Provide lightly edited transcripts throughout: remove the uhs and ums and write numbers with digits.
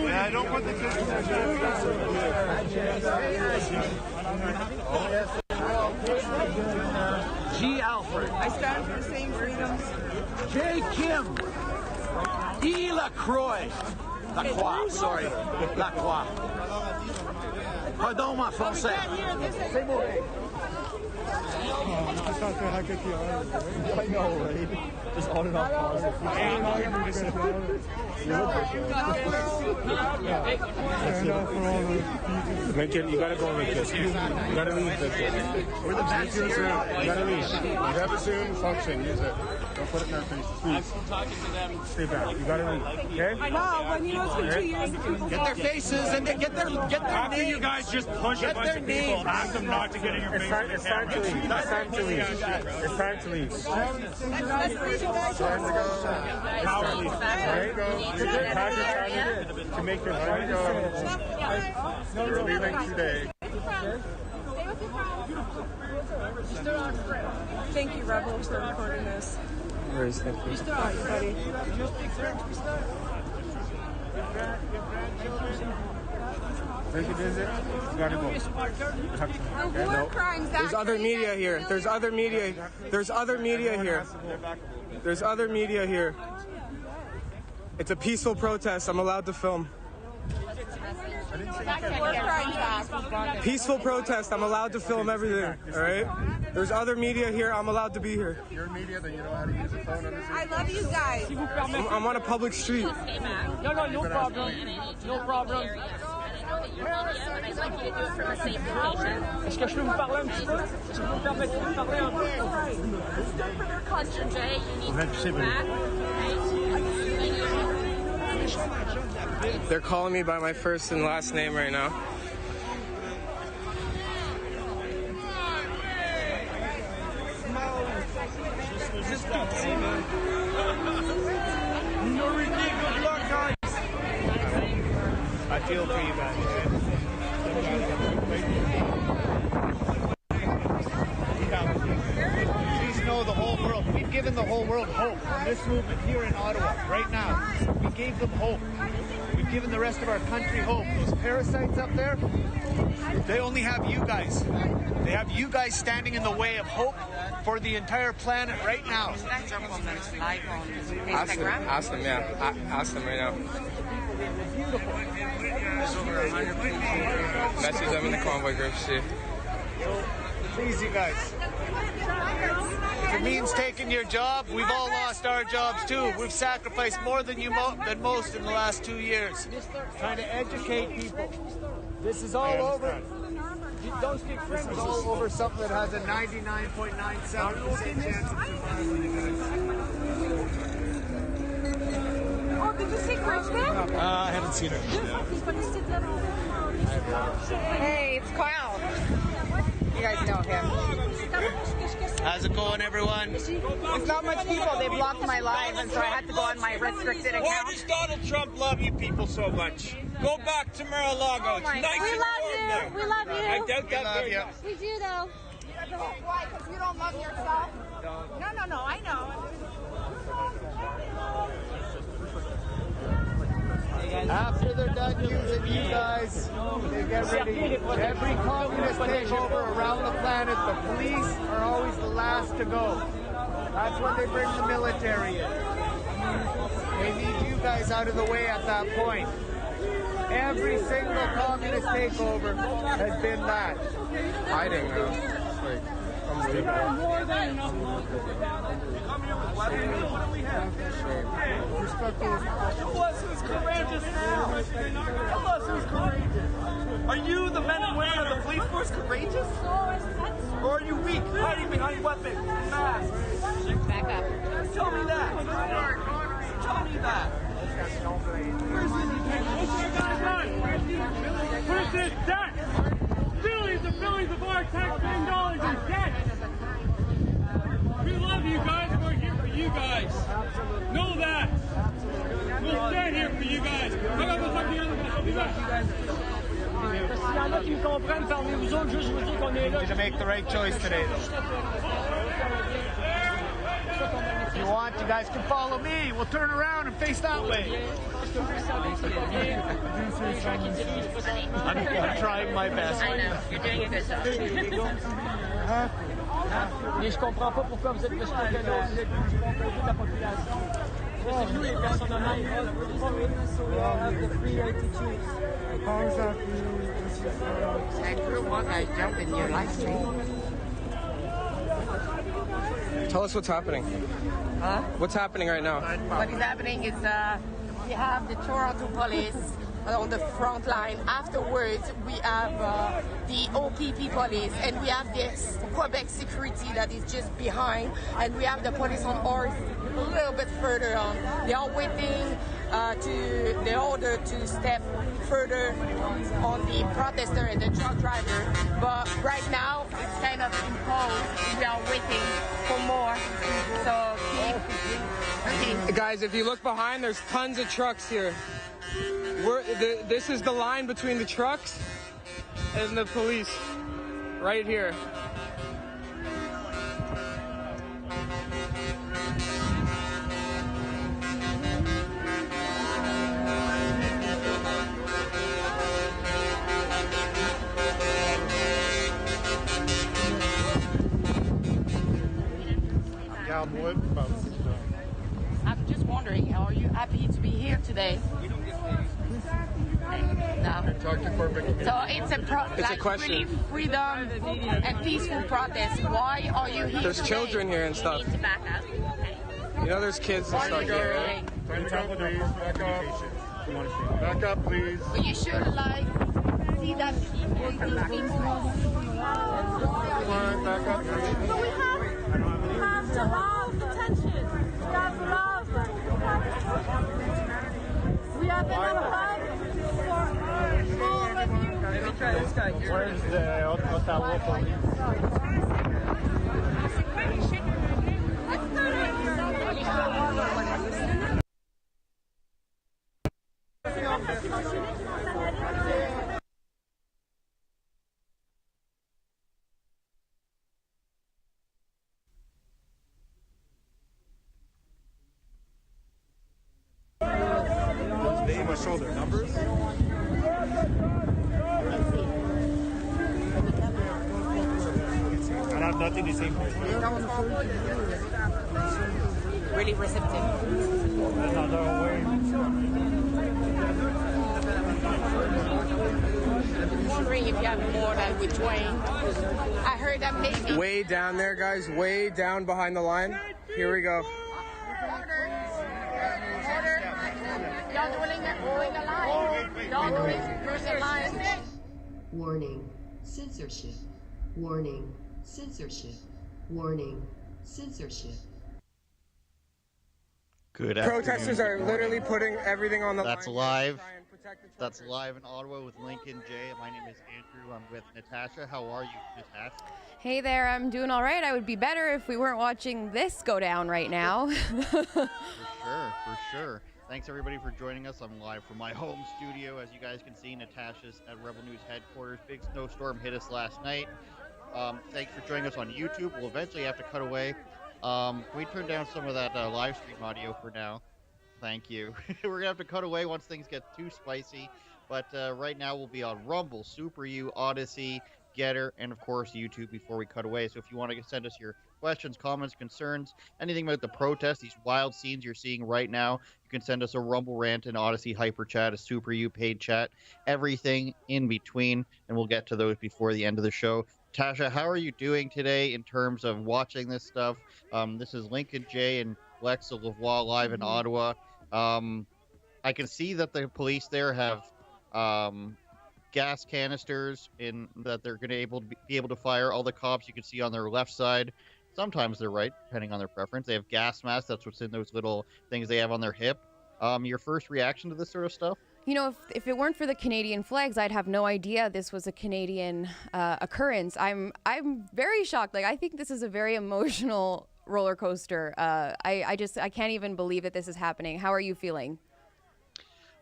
Yeah, don't put the kids in there. G. Alfred. I stand for the same freedoms. J. Kim. E. LaCroix. Lacroix, sorry. Lacroix. Pardon, mon français. C'est bon. I know, right? Just on and off pause. Lincoln, you gotta go, Lincoln. You gotta leave, Lincoln. We're the bad team. You gotta leave. You have a Zoom function. Use it. Don't put it in their faces, please. I'm talking to them. Stay back. You gotta leave. Okay? Wow, when you know it's been 2 years. Get their faces and get their After names. you guys just push a bunch of people, ask them not to get in your face. It's time to leave. It's time to leave. It's time to leave. Let's leave you guys. There you go. To make your flight go. You're leaving today. Thank you, Rebels, for recording this. Where is that? Buddy. Take a visit. You gotta go. War crimes. There's other media here. There's other media. There's other media here. There's other media here. It's a peaceful protest. I'm allowed to film. War crimes act. Peaceful protest. I'm allowed to film everything. All right. There's other media here. I'm allowed to be here. You're media, then you know how to use a phone on the Zoom. I love you guys. I'm on a public street. No problem. No problem. I'd like you to do it from a safe location. Est-ce que je peux vous parler un petit peu? Est-ce que vous me permettez de parler un peu? Mr. J, you need to come back. They're calling me by my first and last name right now. I feel for you guys. Please know the whole world. We've given the whole world hope from this movement here in Ottawa right now. We gave them hope. We've given the rest of our country hope. Those parasites up there, they only have you guys. They have you guys standing in the way of hope for the entire planet right now. Ask them, yeah. Ask them right now. Message them in the convoy group, see. Please, you guys. If it means taking your job, we've all lost our jobs too. We've sacrificed more than most in the last 2 years. Trying to educate people. This is all over. Don't speak French. This is all over something that has a 99.97% chance of surviving. Oh, did you see Krishna? I haven't seen her. Hey, it's Kyle. You guys know him. How's it going, everyone? It's not much people. They blocked my live, and so I had to go on my restricted Why account. does Donald Trump love you people so much? Go back to Mar-a-Lago. It's nice We and love warm you. there. We love you. I doubt that very much. We do, though. Why? Because you don't love yourself? No, I know. After they're done using you guys, they get ready. Every communist takeover around the planet, the police are always the last to go. That's when they bring the military in. They need you guys out of the way at that point. Every single communist takeover has been that. Hiding now. Like, unbelievable. Tell us who's courageous now. Tell us who's courageous. Are you, the men and women of the police force, courageous? Or are you weak, hiding behind weapons, masks? Back up. Tell me that. Tell me that. Where's this debt? Billions of our taxpaying dollars in debt. We love you guys. We're here for you guys. Know that. We'll stand here for you guys. S'il y en a qui me comprennent parmi vous autres, juste vous dire qu'on est là. You're going to make the right choice today, though. If you want, you guys can follow me. We'll turn around and face that way. I'm trying my best. I know, you're doing a good job. Mais je comprends pas pourquoi vous êtes plus que l'autre, vous êtes plus composé de la population. C'est nous les personnes honnêtes. Tell us what's happening. Huh? What's happening right now? What is happening is we have the Toronto police on the front line. Afterwards, we have the OPP police, and we have this Quebec security that is just behind, and we have the police on horse a little bit further on. They are waiting to the order to step further on the protester and the truck driver, but right now it's kind of imposed. We are waiting for more, so keep. Guys, if you look behind, there's tons of trucks here. This is the line between the trucks and the police, right here. I'm just wondering, are you happy to be here today? No. So it's a question. Really freedom and peaceful protest. Why are you here? There's today? children here and stuff. You need to back up. Okay. You know, there's kids and What are stuff you here. doing? Back up, please. Well, you should like see that people being Back up, please. But we have to love the tension. We have love. We have enough love for all of you. Where's the Ottawa police? Name or shoulder numbers? I have nothing to say. really receptive. Another way. I'm wondering if you have more than with Dwayne. I heard that maybe. Way down there, guys. Way down behind the line. Here we go. Order. Y'all doing a line. Y'all doing a line. Warning, censorship. Warning, censorship. Warning, censorship. Good afternoon. Protesters are literally putting everything on the That's line. live. That's live in Ottawa with Lincoln J. My name is Andrew. I'm with Natasha. How are you, Natasha? Hey there, I'm doing all right. I would be better if we weren't watching this go down right now. For sure. Thanks everybody for joining us. I'm live from my home studio. As you guys can see, Natasha's at Rebel News headquarters. Big snowstorm hit us last night. Thanks for joining us on YouTube. We'll eventually have to cut away. Can we turn down some of that live stream audio for now? Thank you. We're going to have to cut away once things get too spicy. But right now we'll be on Rumble, Super U, Odyssey, Getter, and of course YouTube before we cut away. So if you want to send us your questions, comments, concerns, anything about the protest, these wild scenes you're seeing right now, you can send us a Rumble rant, an Odyssey hyper chat, a Super U paid chat, everything in between, and we'll get to those before the end of the show. Tasha, how are you doing today in terms of watching this stuff? This is Lincoln J and Lexa Lavoie live in Ottawa. I can see that the police there have gas canisters in that they're going to be able to fire. All the cops you can see on their left side. Sometimes they're right, depending on their preference. They have gas masks. That's what's in those little things they have on their hip. Your first reaction to this sort of stuff? You know, if it weren't for the Canadian flags, I'd have no idea this was a Canadian occurrence. I'm very shocked. Like, I think this is a very emotional roller coaster. I can't even believe that this is happening. How are you feeling?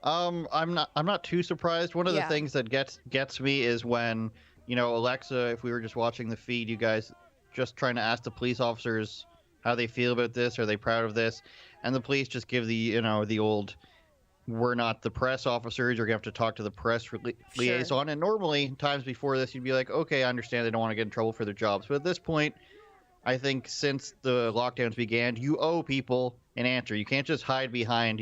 I'm not too surprised. One of the things that gets me is when, you know, Alexa, if we were just watching the feed, you guys just trying to ask the police officers how they feel about this. Are they proud of this? And the police just give the old, we're not the press officers. You're going to have to talk to the press liaison. And normally, times before this, you'd be like, okay, I understand they don't want to get in trouble for their jobs. But at this point, I think since the lockdowns began, you owe people an answer. You can't just hide behind,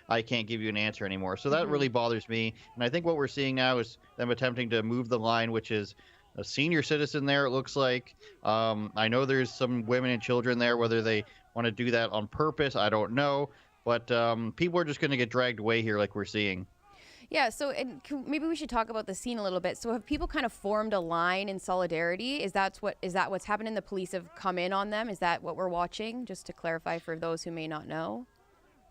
I can't give you an answer anymore. So that really bothers me. And I think what we're seeing now is them attempting to move the line, which is a senior citizen there, it looks like. I know there's some women and children there. Whether they want to do that on purpose, I don't know. But people are just going to get dragged away here like we're seeing. Yeah, so maybe we should talk about the scene a little bit. So have people kind of formed a line in solidarity? Is that what's happening? The police have come in on them? Is that what we're watching? Just to clarify for those who may not know.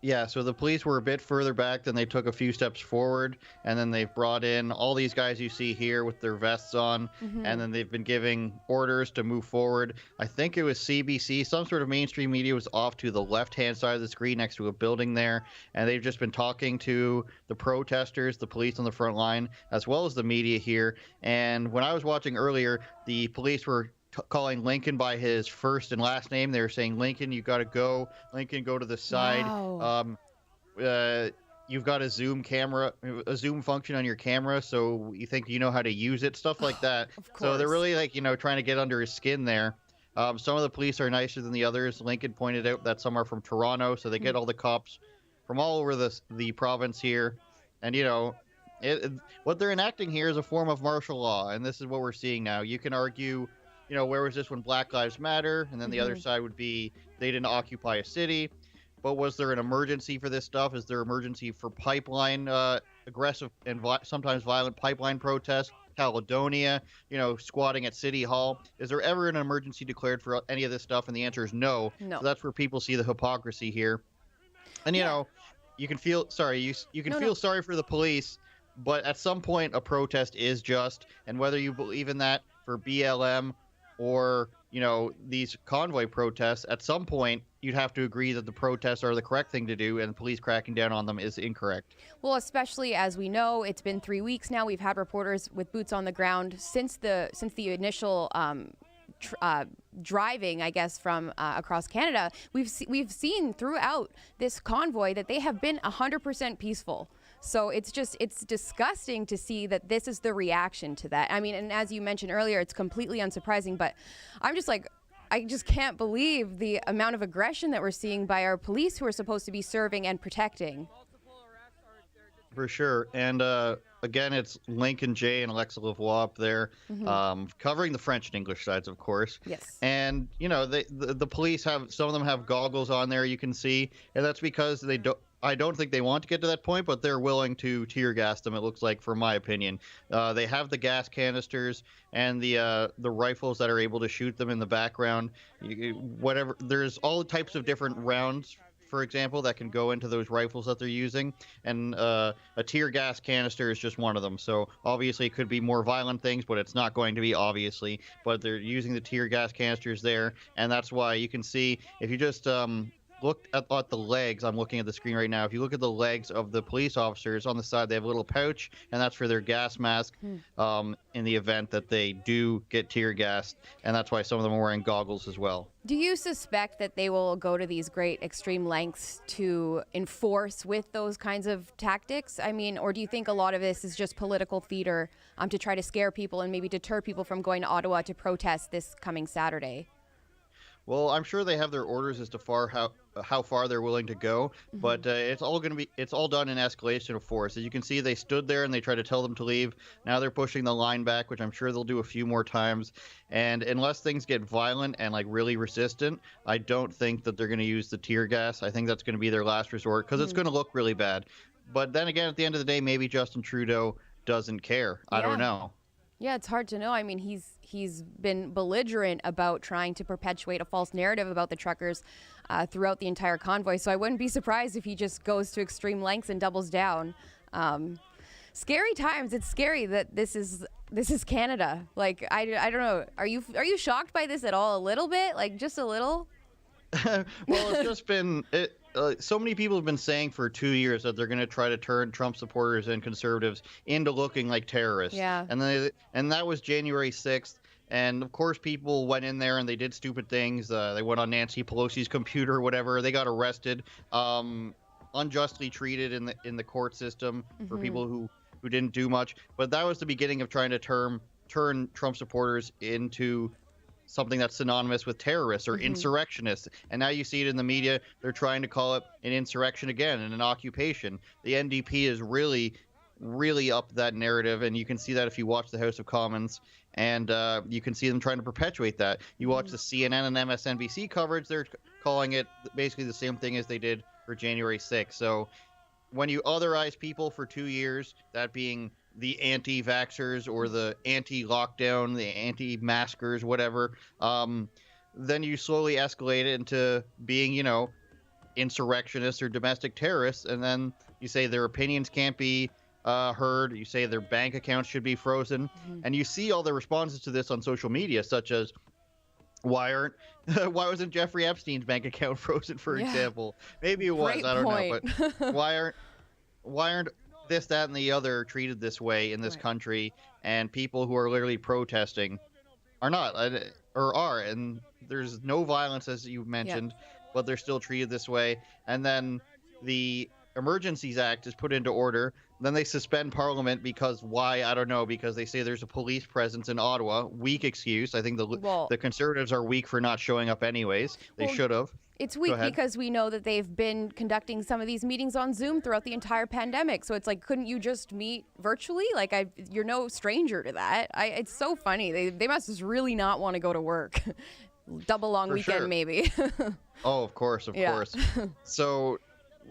Yeah, so the police were a bit further back, then they took a few steps forward, and then they've brought in all these guys you see here with their vests on, and then they've been giving orders to move forward. I think it was CBC, some sort of mainstream media was off to the left-hand side of the screen next to a building there, and they've just been talking to the protesters, the police on the front line, as well as the media here. And when I was watching earlier, the police were calling Lincoln by his first and last name. They were saying, Lincoln, you got to go. Lincoln, go to the side. Wow. You've got a zoom function on your camera, so you think you know how to use it, stuff like that. So they're really trying to get under his skin there. Some of the police are nicer than the others. Lincoln pointed out that some are from Toronto, so they get all the cops from all over the province here. And, what they're enacting here is a form of martial law, and this is what we're seeing now. You can argue, where was this when Black Lives Matter? And then the other side would be they didn't occupy a city. But was there an emergency for this stuff? Is there emergency for pipeline, aggressive and sometimes violent pipeline protests? Caledonia, squatting at City Hall. Is there ever an emergency declared for any of this stuff? And the answer is no. So that's where people see the hypocrisy here. And, you can feel sorry. You can feel sorry for the police, but at some point a protest is just. And whether you believe in that for BLM or, these convoy protests, at some point you'd have to agree that the protests are the correct thing to do and the police cracking down on them is incorrect. Well, especially as we know, it's been 3 weeks now. We've had reporters with boots on the ground since the initial driving, I guess, from across Canada. We've seen throughout this convoy that they have been 100% peaceful. So it's disgusting to see that this is the reaction to that. I mean, and as you mentioned earlier, it's completely unsurprising, but I'm just like, I just can't believe the amount of aggression that we're seeing by our police who are supposed to be serving and protecting. For sure. And again, it's Lincoln J and Alexa Lavoie up there, covering the French and English sides, of course. Yes. And, the police some of them have goggles on there, you can see. And that's because I don't think they want to get to that point, but they're willing to tear gas them, it looks like, for my opinion. They have the gas canisters and the rifles that are able to shoot them in the background. There's all types of different rounds, for example, that can go into those rifles that they're using, and a tear gas canister is just one of them. So obviously it could be more violent things, but it's not going to be, obviously. But they're using the tear gas canisters there, and that's why you can see, if you just look at the legs, I'm looking at the screen right now. If you look at the legs of the police officers on the side, they have a little pouch, and that's for their gas mask in the event that they do get tear gassed, and that's why some of them are wearing goggles as well. Do you suspect that they will go to these great extreme lengths to enforce with those kinds of tactics? I mean, or do you think a lot of this is just political theater to try to scare people and maybe deter people from going to Ottawa to protest this coming Saturday? Well, I'm sure they have their orders as to how far they're willing to go, but it's all done in escalation of force. As you can see, they stood there and they tried to tell them to leave. Now they're pushing the line back, which I'm sure they'll do a few more times. And unless things get violent and really resistant, I don't think that they're going to use the tear gas. I think that's going to be their last resort because it's going to look really bad. But then again, at the end of the day, maybe Justin Trudeau doesn't care. I don't know. Yeah, it's hard to know. I mean, he's been belligerent about trying to perpetuate a false narrative about the truckers throughout the entire convoy. So I wouldn't be surprised if he just goes to extreme lengths and doubles down. Scary times. It's scary that this is Canada. Like, I don't know. Are you shocked by this at all? A little bit? Like, just a little? Well, it's just been so many people have been saying for 2 years that they're going to try to turn Trump supporters and conservatives into looking like terrorists. Yeah. And that was January 6th. And of course, people went in there and they did stupid things. They went on Nancy Pelosi's computer or whatever. They got arrested, unjustly treated in the court system for people who didn't do much. But that was the beginning of trying to turn Trump supporters into something that's synonymous with terrorists or insurrectionists. And now you see it in the media. They're trying to call it an insurrection again and an occupation. The NDP is really up that narrative, and you can see that if you watch the House of Commons, and you can see them trying to perpetuate that. You watch the CNN and MSNBC coverage, they're calling it basically the same thing as they did for January 6th. So when you otherize people for 2 years, that being the anti-vaxxers or the anti-lockdown, the anti-maskers, whatever, then you slowly escalate it into being, insurrectionists or domestic terrorists, and then you say their opinions can't be heard. You say their bank accounts should be frozen, and you see all the responses to this on social media, such as, why wasn't Jeffrey Epstein's bank account frozen, for example? Maybe it was, I don't know, but why aren't this, that, and the other treated this way in this country, and people who are literally protesting are not, or are, and there's no violence, as you mentioned, but they're still treated this way. And then the Emergencies Act is put into order. Then they suspend Parliament because why? I don't know, because they say there's a police presence in Ottawa. Weak excuse. I think the Conservatives are weak for not showing up anyways. They should have. It's weak because we know that they've been conducting some of these meetings on Zoom throughout the entire pandemic. So it's like, couldn't you just meet virtually? Like, you're no stranger to that. It's so funny. They must just really not want to go to work. Double long weekend, maybe. Oh, of course. So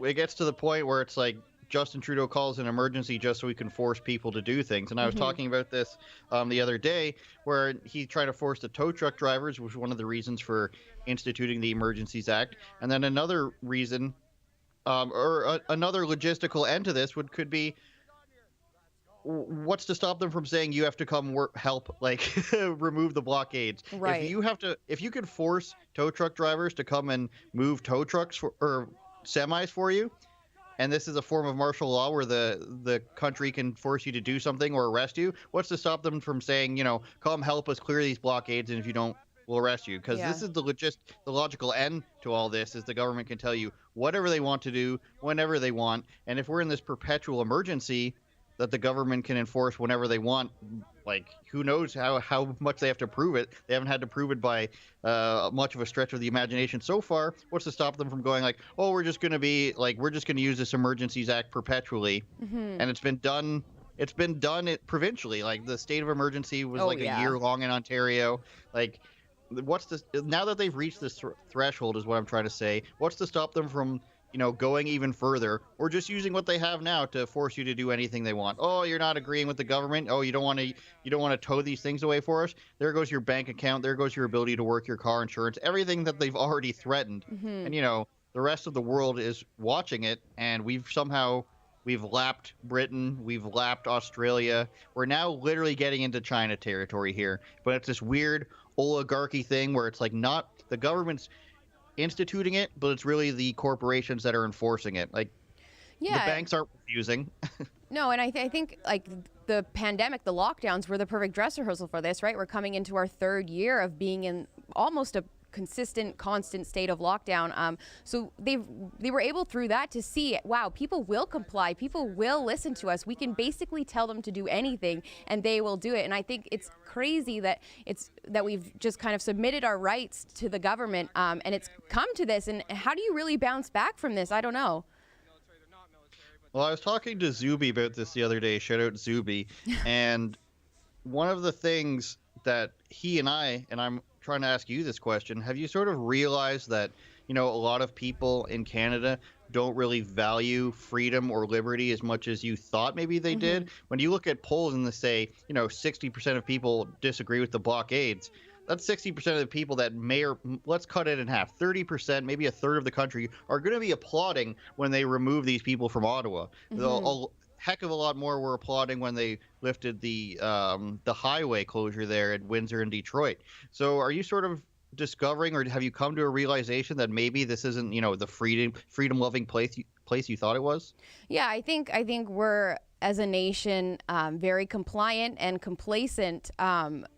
it gets to the point where it's like Justin Trudeau calls an emergency just so he can force people to do things. And I was talking about this the other day, where he tried to force the tow truck drivers, which was one of the reasons for instituting the Emergencies Act. And then another reason, another logistical end to this could be, what's to stop them from saying you have to come help, like remove the blockades? Right. If you could force tow truck drivers to come and move tow trucks or semis for you, and this is a form of martial law where the country can force you to do something or arrest you, what's to stop them from saying, come help us clear these blockades, and if you don't, we'll arrest you? Because this is the logical end to all this, is the government can tell you whatever they want to do, whenever they want. And if we're in this perpetual emergency that the government can enforce whenever they want, like, who knows how much they have to prove it. They haven't had to prove it by much of a stretch of the imagination so far. What's to stop them from going like, oh, we're just going to use this Emergencies Act perpetually? And it's been done provincially. Like, the state of emergency was a year long in Ontario. Like, now that they've reached this threshold is what I'm trying to say. What's to stop them from going even further, or just using what they have now to force you to do anything they want? Oh, you're not agreeing with the government. Oh, you don't want to tow these things away for us. There goes your bank account. There goes your ability to work your car insurance. Everything that they've already threatened. And the rest of the world is watching it, and we've lapped Britain. We've lapped Australia. We're now literally getting into China territory here. But it's this weird oligarchy thing where it's like not the government's instituting it, but it's really the corporations that are enforcing it. Like, the banks aren't refusing. No, and I think like the pandemic, the lockdowns were the perfect dress rehearsal for this, right? We're coming into our third year of being in almost a constant state of lockdown. So they were able through that to see, wow, people will comply, people will listen to us. We can basically tell them to do anything and they will do it. And I think it's crazy that we've just kind of submitted our rights to the government, and it's come to this. And how do you really bounce back from this? I don't know. Well, I was talking to Zuby about this the other day. Shout out Zuby. And one of the things that he and I'm trying to ask you this question. Have you sort of realized that, a lot of people in Canada don't really value freedom or liberty as much as you thought maybe they did? When you look at polls and they say, 60% of people disagree with the blockades, that's 60% of the people that let's cut it in half. 30%, maybe a third of the country are going to be applauding when they remove these people from Ottawa. A heck of a lot more were applauding when they lifted the highway closure there at Windsor and Detroit. So are you sort of discovering, or have you come to a realization that maybe this isn't, the freedom-loving place you thought it was? Yeah, I think we're, as a nation, very compliant and complacent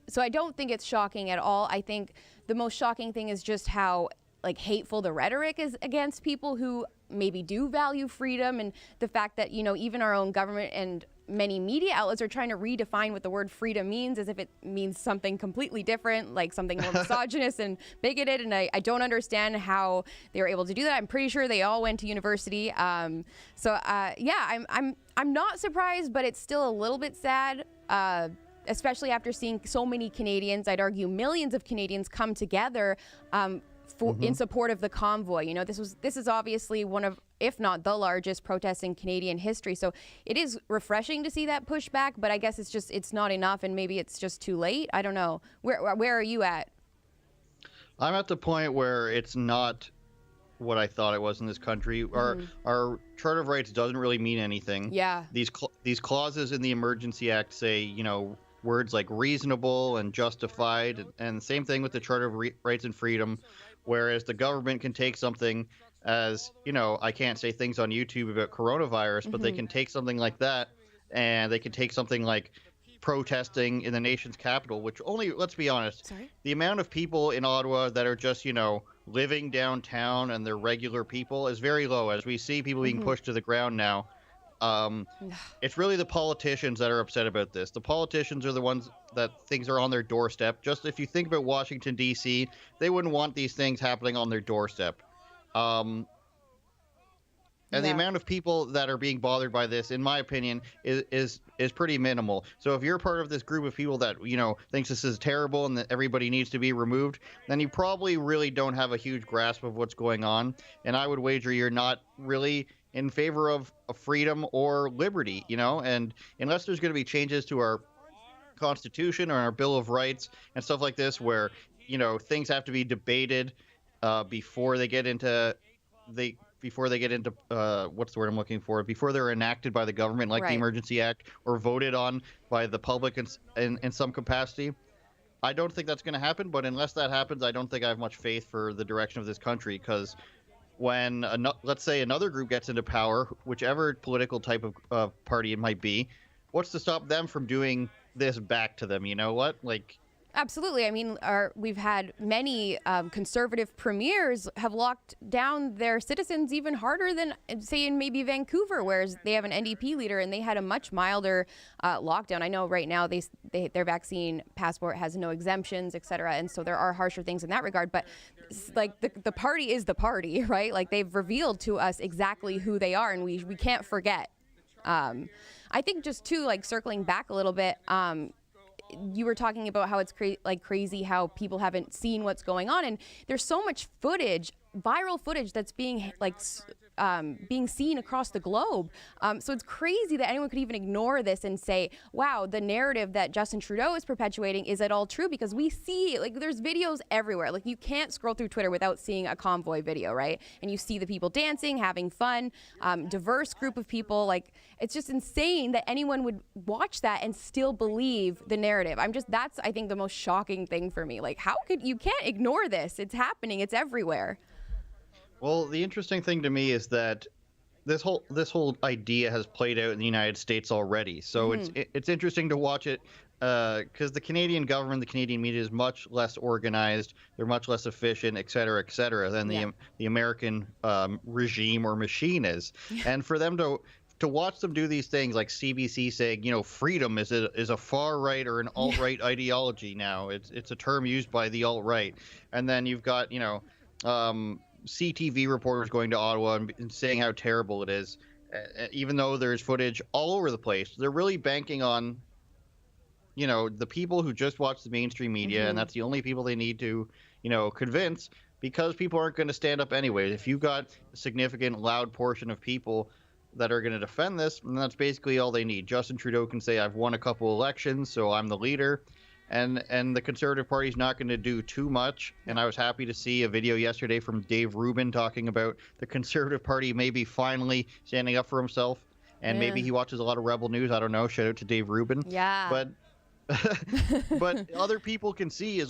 So I don't think it's shocking at all. I think the most shocking thing is just how like hateful the rhetoric is against people who maybe do value freedom, and the fact that, you know, even our own government and many media outlets are trying to redefine what the word freedom means as if it means something completely different, like something more misogynist and bigoted. And I don't understand how they were able to do that. I'm pretty sure they all went to university. Yeah, I'm not surprised, but it's still a little bit sad, especially after seeing so many Canadians, I'd argue millions of Canadians, come together in support of the convoy. You know, this is obviously one of, if not the largest protest in Canadian history. So it is refreshing to see that pushback, but I guess it's not enough, and maybe it's just too late. I don't know. Where are you at? I'm at the point where it's not what I thought it was in this country. Our Charter of Rights doesn't really mean anything. Yeah. These clauses in the Emergency Act say, you know, words like reasonable and justified, and same thing with the Charter of Rights and Freedom, whereas the government can take something as, you know, I can't say things on YouTube about coronavirus, but they can take something like that, and they can take something like protesting in the nation's capital, which only, let's be honest, the amount of people in Ottawa that are just, you know, living downtown and they're regular people is very low. As we see people being pushed to the ground now, it's really the politicians that are upset about this. The politicians are the ones that things are on their doorstep. Just if you think about Washington, D.C., they wouldn't want these things happening on their doorstep. And the amount of people that are being bothered by this, in my opinion, is pretty minimal. So if you're part of this group of people that, you know, thinks this is terrible and that everybody needs to be removed, then you probably really don't have a huge grasp of what's going on. And I would wager you're not really in favor of freedom or liberty, you know, and unless there's going to be changes to our Constitution or our Bill of Rights and stuff like this, where, you know, things have to be debated before they get into what's the word I'm looking for? Before they're enacted by the government, like the Emergency Act, or voted on by the public in some capacity. I don't think that's going to happen, but unless that happens, I don't think I have much faith for the direction of this country, because when, let's say, another group gets into power, whichever political type of party it might be, what's to stop them from doing this back to them? You know what? Like, absolutely. I mean, we've had many conservative premiers have locked down their citizens even harder than, say, in maybe Vancouver, whereas they have an NDP leader and they had a much milder lockdown. I know right now their vaccine passport has no exemptions, et cetera, and so there are harsher things in that regard. But like the party is the party, right? Like, they've revealed to us exactly who they are, and we can't forget. I think just too, like, circling back a little bit, you were talking about how it's crazy how people haven't seen what's going on, and there's so much footage, viral footage, that's being being seen across the globe. So it's crazy that anyone could even ignore this and say, wow, the narrative that Justin Trudeau is perpetuating is at all true, because we see, like, there's videos everywhere. Like, you can't scroll through Twitter without seeing a convoy video, right? And you see the people dancing, having fun, diverse group of people. Like, it's just insane that anyone would watch that and still believe the narrative. That's, I think, the most shocking thing for me. Like, you can't ignore this. It's happening. It's everywhere. Well, the interesting thing to me is that this whole idea has played out in the United States already. So it's interesting to watch it because the Canadian government, the Canadian media is much less organized. They're much less efficient, et cetera, than the American regime or machine is. And for them to watch them do these things, like CBC saying, you know, freedom is a far right or an alt right ideology now. It's a term used by the alt right, and then you've got, you know, CTV reporters going to Ottawa and saying how terrible it is, even though there's footage all over the place. They're really banking on, you know, the people who just watch the mainstream media, and that's the only people they need to, you know, convince, because people aren't going to stand up anyway. If you've got a significant, loud portion of people that are going to defend this, and that's basically all they need. Justin Trudeau can say, I've won a couple elections, so I'm the leader. And the Conservative Party's not going to do too much. And I was happy to see a video yesterday from Dave Rubin talking about the Conservative Party maybe finally standing up for himself. And maybe he watches a lot of Rebel News. I don't know. Shout out to Dave Rubin. Yeah. But other people can see,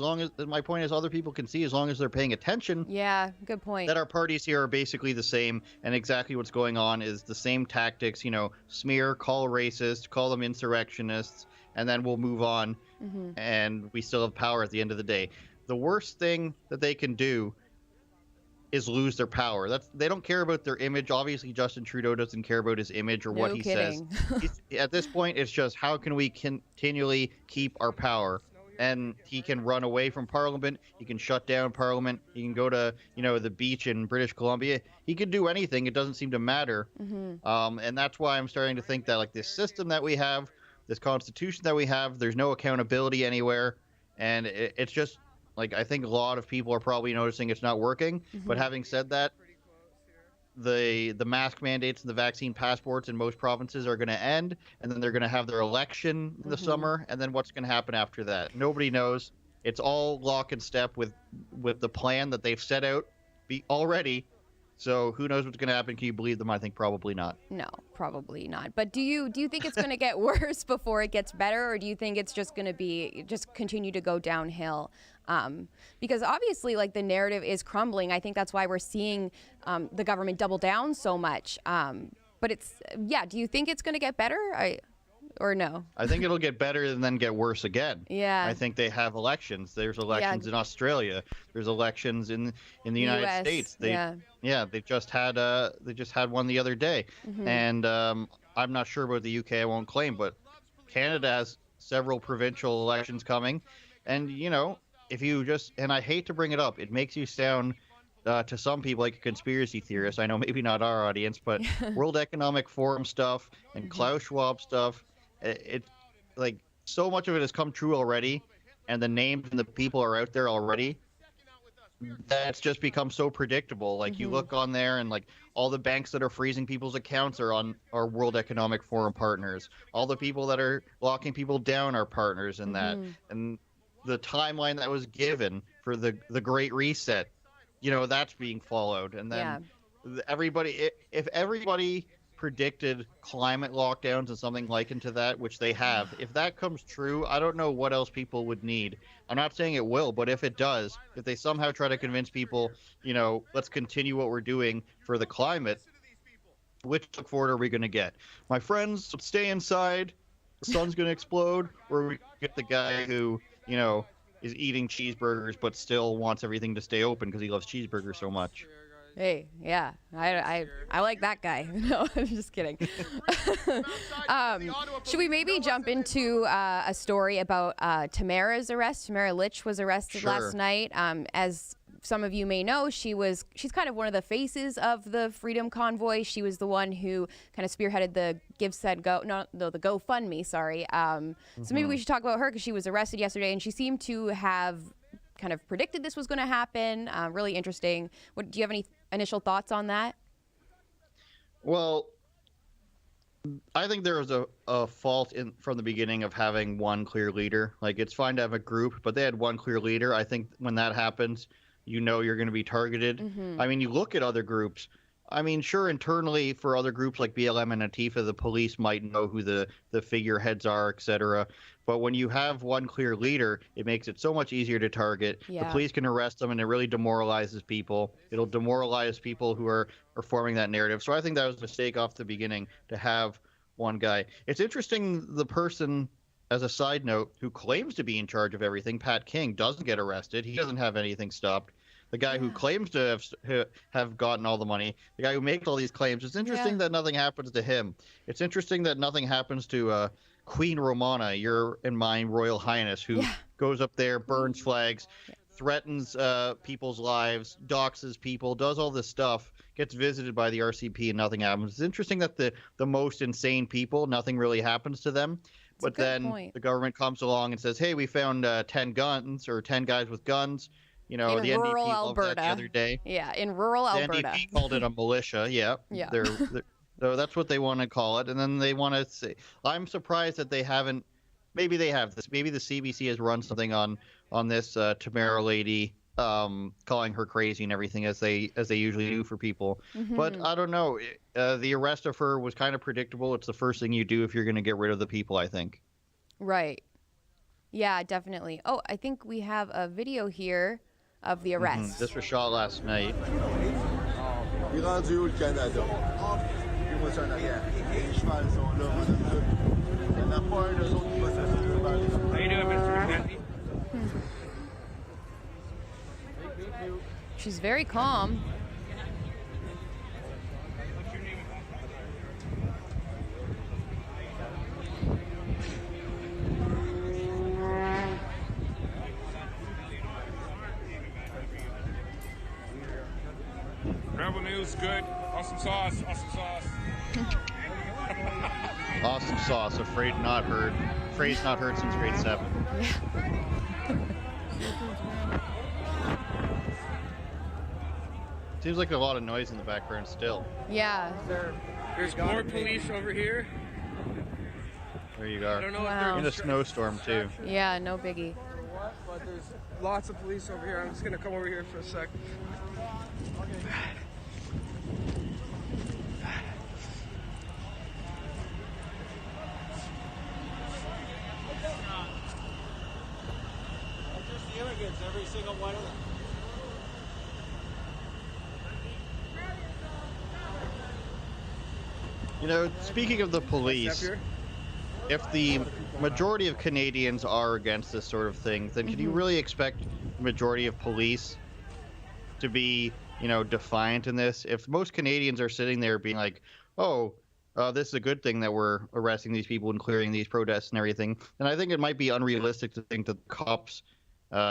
my point is, other people can see, as long as they're paying attention. Yeah, good point. That our parties here are basically the same, and exactly what's going on is the same tactics, you know, smear, call racist, call them insurrectionists, and then we'll move on, and we still have power at the end of the day. The worst thing that they can do is lose their power. They don't care about their image. Obviously, Justin Trudeau doesn't care about his image or what he says. At this point, it's just how can we continually keep our power? And he can run away from Parliament. He can shut down Parliament. He can go to, the beach in British Columbia. He can do anything. It doesn't seem to matter. And that's why I'm starting to think that, like, this system that we have, this constitution that we have, there's no accountability anywhere. And it's just, like, I think a lot of people are probably noticing it's not working. But having said that, the mask mandates and the vaccine passports in most provinces are going to end, and then they're going to have their election in the summer, and then what's going to happen after that? Nobody knows. It's all lock and step with the plan that they've set out already. So who knows what's going to happen? Can you believe them? I think probably not. No, probably not. But do you think it's going to get worse before it gets better, or do you think it's just going to just continue to go downhill? Because obviously, like, the narrative is crumbling. I think that's why we're seeing the government double down so much. But do you think it's going to get better? Or no? I think it'll get better and then get worse again. Yeah. I think they have elections. There's elections in Australia. There's elections in the United States. They just had one the other day. And I'm not sure about the UK. I won't claim, but Canada has several provincial elections coming. And if you and I hate to bring it up, it makes you sound to some people like a conspiracy theorist. I know maybe not our audience, but World Economic Forum stuff and Klaus Schwab stuff, it's like so much of it has come true already, and the names and the people are out there already. That's just become so predictable. Like you look on there, and like all the banks that are freezing people's accounts are World Economic Forum partners. All the people that are locking people down are partners in that. And the timeline that was given for the Great Reset, that's being followed. And then if everybody predicted climate lockdowns and something likened to that, which they have, if that comes true, I don't know what else people would need. I'm not saying it will, but if it does, if they somehow try to convince people, let's continue what we're doing for the climate, which look forward are we going to get? My friends, stay inside, the sun's going to explode, or we get the guy who is eating cheeseburgers but still wants everything to stay open because he loves cheeseburgers so much. Hey, yeah, I like that guy. No, I'm just kidding. Should we maybe jump into a story about Tamara's arrest? Tamara Lich was arrested last night. As some of you may know, she's kind of one of the faces of the Freedom Convoy. She was the one who kind of spearheaded the the GoFundMe, sorry. So maybe we should talk about her because she was arrested yesterday, and she seemed to have kind of predicted this was going to happen. Really interesting. Do you have any initial thoughts on that? Well, I think there was a fault from the beginning of having one clear leader. Like, it's fine to have a group, but they had one clear leader. I think when that happens, you're going to be targeted. I mean, you look at other groups. I mean, sure, internally for other groups like BLM and Antifa, the police might know who the figureheads are, etc. But when you have one clear leader, it makes it so much easier to target. Yeah. The police can arrest them, and it really demoralizes people. It'll demoralize people who are forming that narrative. So I think that was a mistake off the beginning to have one guy. It's interesting, the person, as a side note, who claims to be in charge of everything, Pat King, doesn't get arrested. He doesn't have anything stopped. The guy who claims to have gotten all the money, the guy who makes all these claims, it's interesting that nothing happens to him. It's interesting that nothing happens to Queen Romana, your and mine Royal Highness, who goes up there, burns flags, threatens people's lives, doxes people, does all this stuff, gets visited by the RCP, and nothing happens. It's interesting that the most insane people, nothing really happens to them. But then the government comes along and says, hey, we found 10 guns or 10 guys with guns. The NDP loved that the other day. Yeah, in rural Alberta. The NDP called it a militia. Yeah. So that's what they want to call it. And then they want to say, I'm surprised that they haven't. Maybe they have this. Maybe the CBC has run something on this Tamara lady, calling her crazy and everything as they usually do for people. But I don't know. The arrest of her was kind of predictable. It's the first thing you do if you're going to get rid of the people, I think. Right. Yeah, definitely. Oh, I think we have a video here of the arrest. This was shot last night. she's very calm. Rebel News, good. Awesome sauce. Awesome sauce. Awesome sauce. Phrase not heard since grade 7. Seems like a lot of noise in the background still. Yeah. There's more police over here. There you go. I don't know if in a snowstorm too. Yeah, no biggie. But there's lots of police over here. I'm just gonna come over here for a sec. Every single one of them. You know, speaking of the police, if the majority of Canadians are against this sort of thing, then can you really expect the majority of police to be, you know, defiant in this? If most Canadians are sitting there being like, oh, this is a good thing that we're arresting these people and clearing these protests and everything, then I think it might be unrealistic to think that the cops,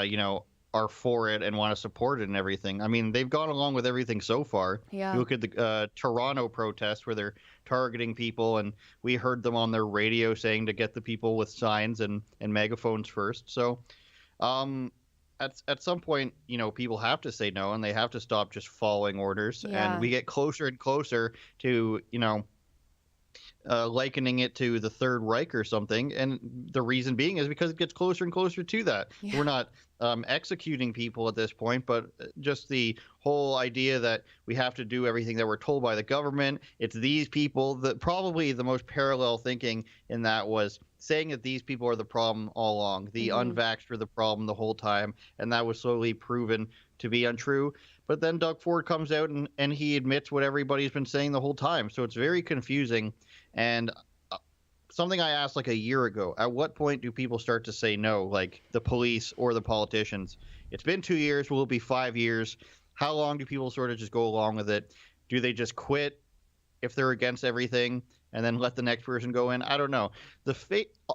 you know, are for it and want to support it and everything. I mean, they've gone along with everything so far. Yeah. You look at the Toronto protest where they're targeting people, and we heard them on their radio saying to get the people with signs and megaphones first. So at some point, you know, people have to say no, and they have to stop just following orders. Yeah. And we get closer and closer to, you know, likening it to the Third Reich or something, and the reason being is because it gets closer and closer to that. Yeah. We're not executing people at this point, but just the whole idea that we have to do everything that we're told by the government. It's these people that probably the most parallel thinking in that was saying that these people are the problem all along. The unvaxxed were the problem the whole time, and that was slowly proven to be untrue. But then Doug Ford comes out and he admits what everybody's been saying the whole time. So it's very confusing. And something I asked like a year ago, at what point do people start to say no, like the police or the politicians? It's been 2 years. Will it be 5 years? How long do people sort of just go along with it? Do they just quit if they're against everything and then let the next person go in? I don't know.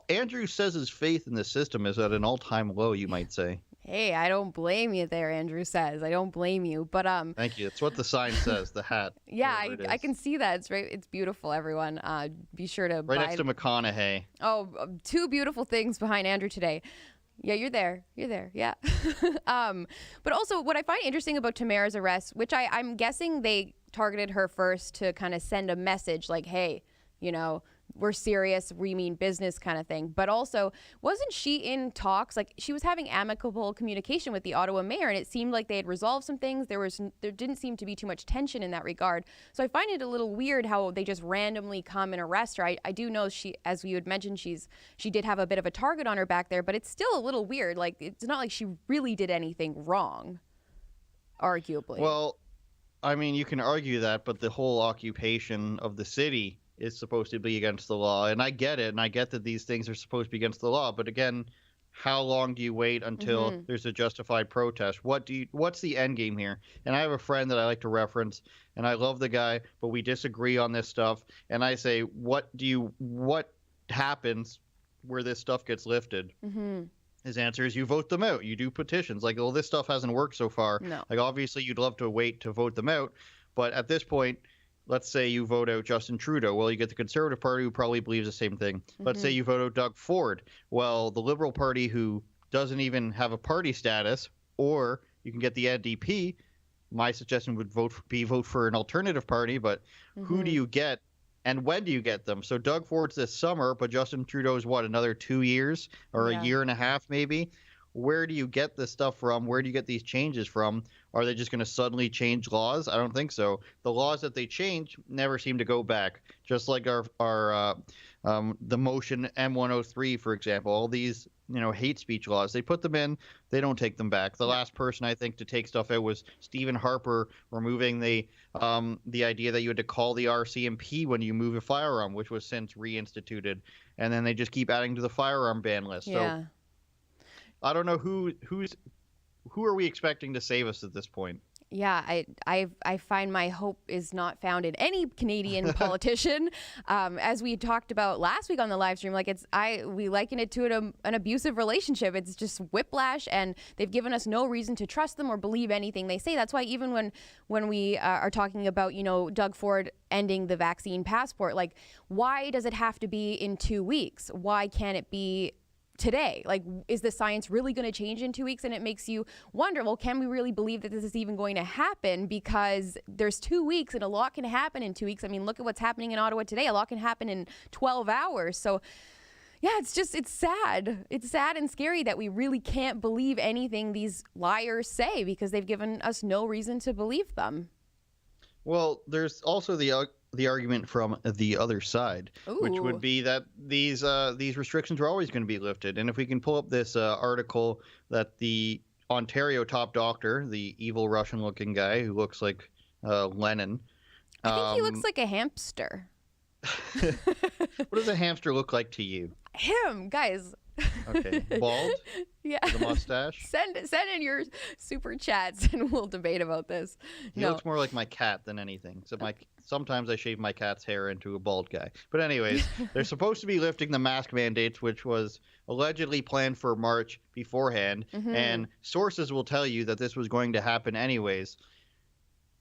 Andrew says his faith in the system is at an all-time low, you might say. Hey, I don't blame you there, Andrew says. I don't blame you. But Thank you. It's what the sign says, the hat. Yeah, I can see that. It's beautiful, everyone. Be sure to right next to McConaughey. Oh, two beautiful things behind Andrew today. Yeah, you're there. You're there. Yeah. But also what I find interesting about Tamara's arrest, which I'm guessing they targeted her first to kind of send a message like, hey, you know, we're serious, we mean business kind of thing. But also, wasn't she in talks? Like, she was having amicable communication with the Ottawa mayor, and it seemed like they had resolved some things. There didn't seem to be too much tension in that regard. So I find it a little weird how they just randomly come and arrest her. I do know she, as you had mentioned, she did have a bit of a target on her back there, but it's still a little weird. Like, it's not like she really did anything wrong, arguably. Well, I mean, you can argue that, but the whole occupation of the city is supposed to be against the law, and I get it, and I get that these things are supposed to be against the law, but again, how long do you wait until there's a justified protest? What's the end game here? And I have a friend that I like to reference, and I love the guy, but we disagree on this stuff, and I say, what happens where this stuff gets lifted? His answer is you vote them out. You do petitions. Like, well, this stuff hasn't worked so far. No. Like, obviously you'd love to wait to vote them out, but at this point, let's say you vote out Justin Trudeau. Well, you get the Conservative Party, who probably believes the same thing. Let's say you vote out Doug Ford. Well, the Liberal Party, who doesn't even have a party status, or you can get the NDP. My suggestion would vote for an alternative party, but who do you get, and when do you get them? So Doug Ford's this summer, but Justin Trudeau's what, another 2 years or a year and a half maybe? Where do you get this stuff from? Where do you get these changes from? Are they just going to suddenly change laws? I don't think so. The laws that they change never seem to go back. Just like our the motion M103, for example, all these, you know, hate speech laws, they put them in, they don't take them back. The last person I think to take stuff out was Stephen Harper, removing the idea that you had to call the RCMP when you move a firearm, which was since reinstituted, and then they just keep adding to the firearm ban list. Yeah. So I don't know who are we expecting to save us at this point? Yeah, I find my hope is not found in any Canadian politician. As we talked about last week on the live stream, like we liken it to an abusive relationship. It's just whiplash, and they've given us no reason to trust them or believe anything they say. That's why even when we are talking about, Doug Ford ending the vaccine passport, like, why does it have to be in 2 weeks? Why can't it be today? Like, is the science really going to change in 2 weeks? And it makes you wonder, well, can we really believe that this is even going to happen? Because there's 2 weeks and a lot can happen in 2 weeks. I mean, look at what's happening in Ottawa today. A lot can happen in 12 hours. So yeah, it's sad. It's sad and scary that we really can't believe anything these liars say because they've given us no reason to believe them. Well, there's also the argument from the other side, which would be that these restrictions are always going to be lifted. And if we can pull up this article that the Ontario top doctor, the evil Russian-looking guy who looks like Lenin. I think he looks like a hamster. What does a hamster look like to you? Him, guys. Okay, bald? Yeah. With a mustache? Send in your super chats and we'll debate about this. He looks more like my cat than anything. So sometimes I shave my cat's hair into a bald guy. But anyways, they're supposed to be lifting the mask mandates, which was allegedly planned for March beforehand. Mm-hmm. And sources will tell you that this was going to happen anyways.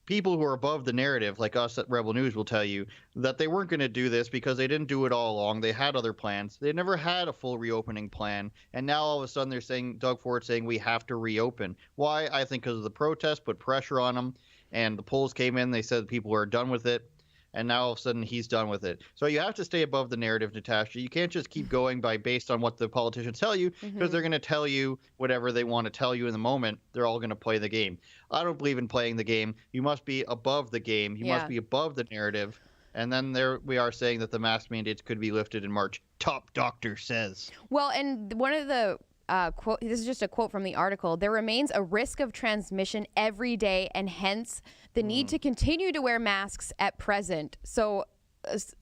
People who are above the narrative, like us at Rebel News, will tell you that they weren't going to do this because they didn't do it all along. They had other plans. They never had a full reopening plan. And now all of a sudden they're saying, Doug Ford saying we have to reopen. Why? I think because of the protests put pressure on them. And the polls came in. They said people are done with it. And now all of a sudden he's done with it. So you have to stay above the narrative, Natasha. You can't just keep going based on what the politicians tell you, because they're going to tell you whatever they want to tell you in the moment. They're all going to play the game. I don't believe in playing the game. You must be above the game. You must be above the narrative. And then there we are saying that the mask mandates could be lifted in March. Top doctor says. Well, and one of the quote, this is just a quote from the article. There remains a risk of transmission every day, and hence the need to continue to wear masks at present. So,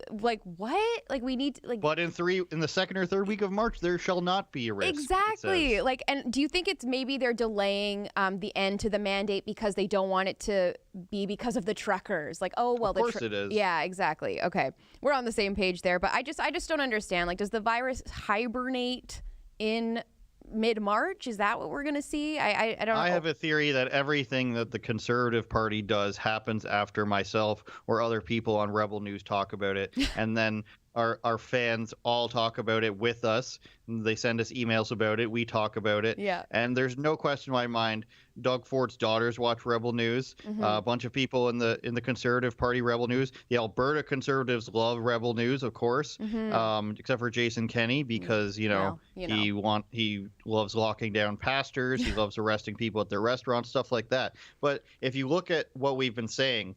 like, what? Like, we need to, like. But in the second or third week of March, there shall not be a risk. Exactly. Like, and do you think it's maybe they're delaying the end to the mandate because they don't want it to be because of the truckers? Like, oh well, of course it is. Yeah, exactly. Okay, we're on the same page there. But I just don't understand. Like, does the virus hibernate in mid-March? Is that what we're going to see? I don't know. I have a theory that everything that the Conservative Party does happens after myself or other people on Rebel News talk about it. And then our fans all talk about it with us. They send us emails about it. We talk about it. Yeah. And there's no question in my mind, Doug Ford's daughters watch Rebel News. A bunch of people in the Conservative Party Rebel News. The Alberta Conservatives love Rebel News, of course, except for Jason Kenney, because he loves locking down pastors. He loves arresting people at their restaurants, stuff like that. But if you look at what we've been saying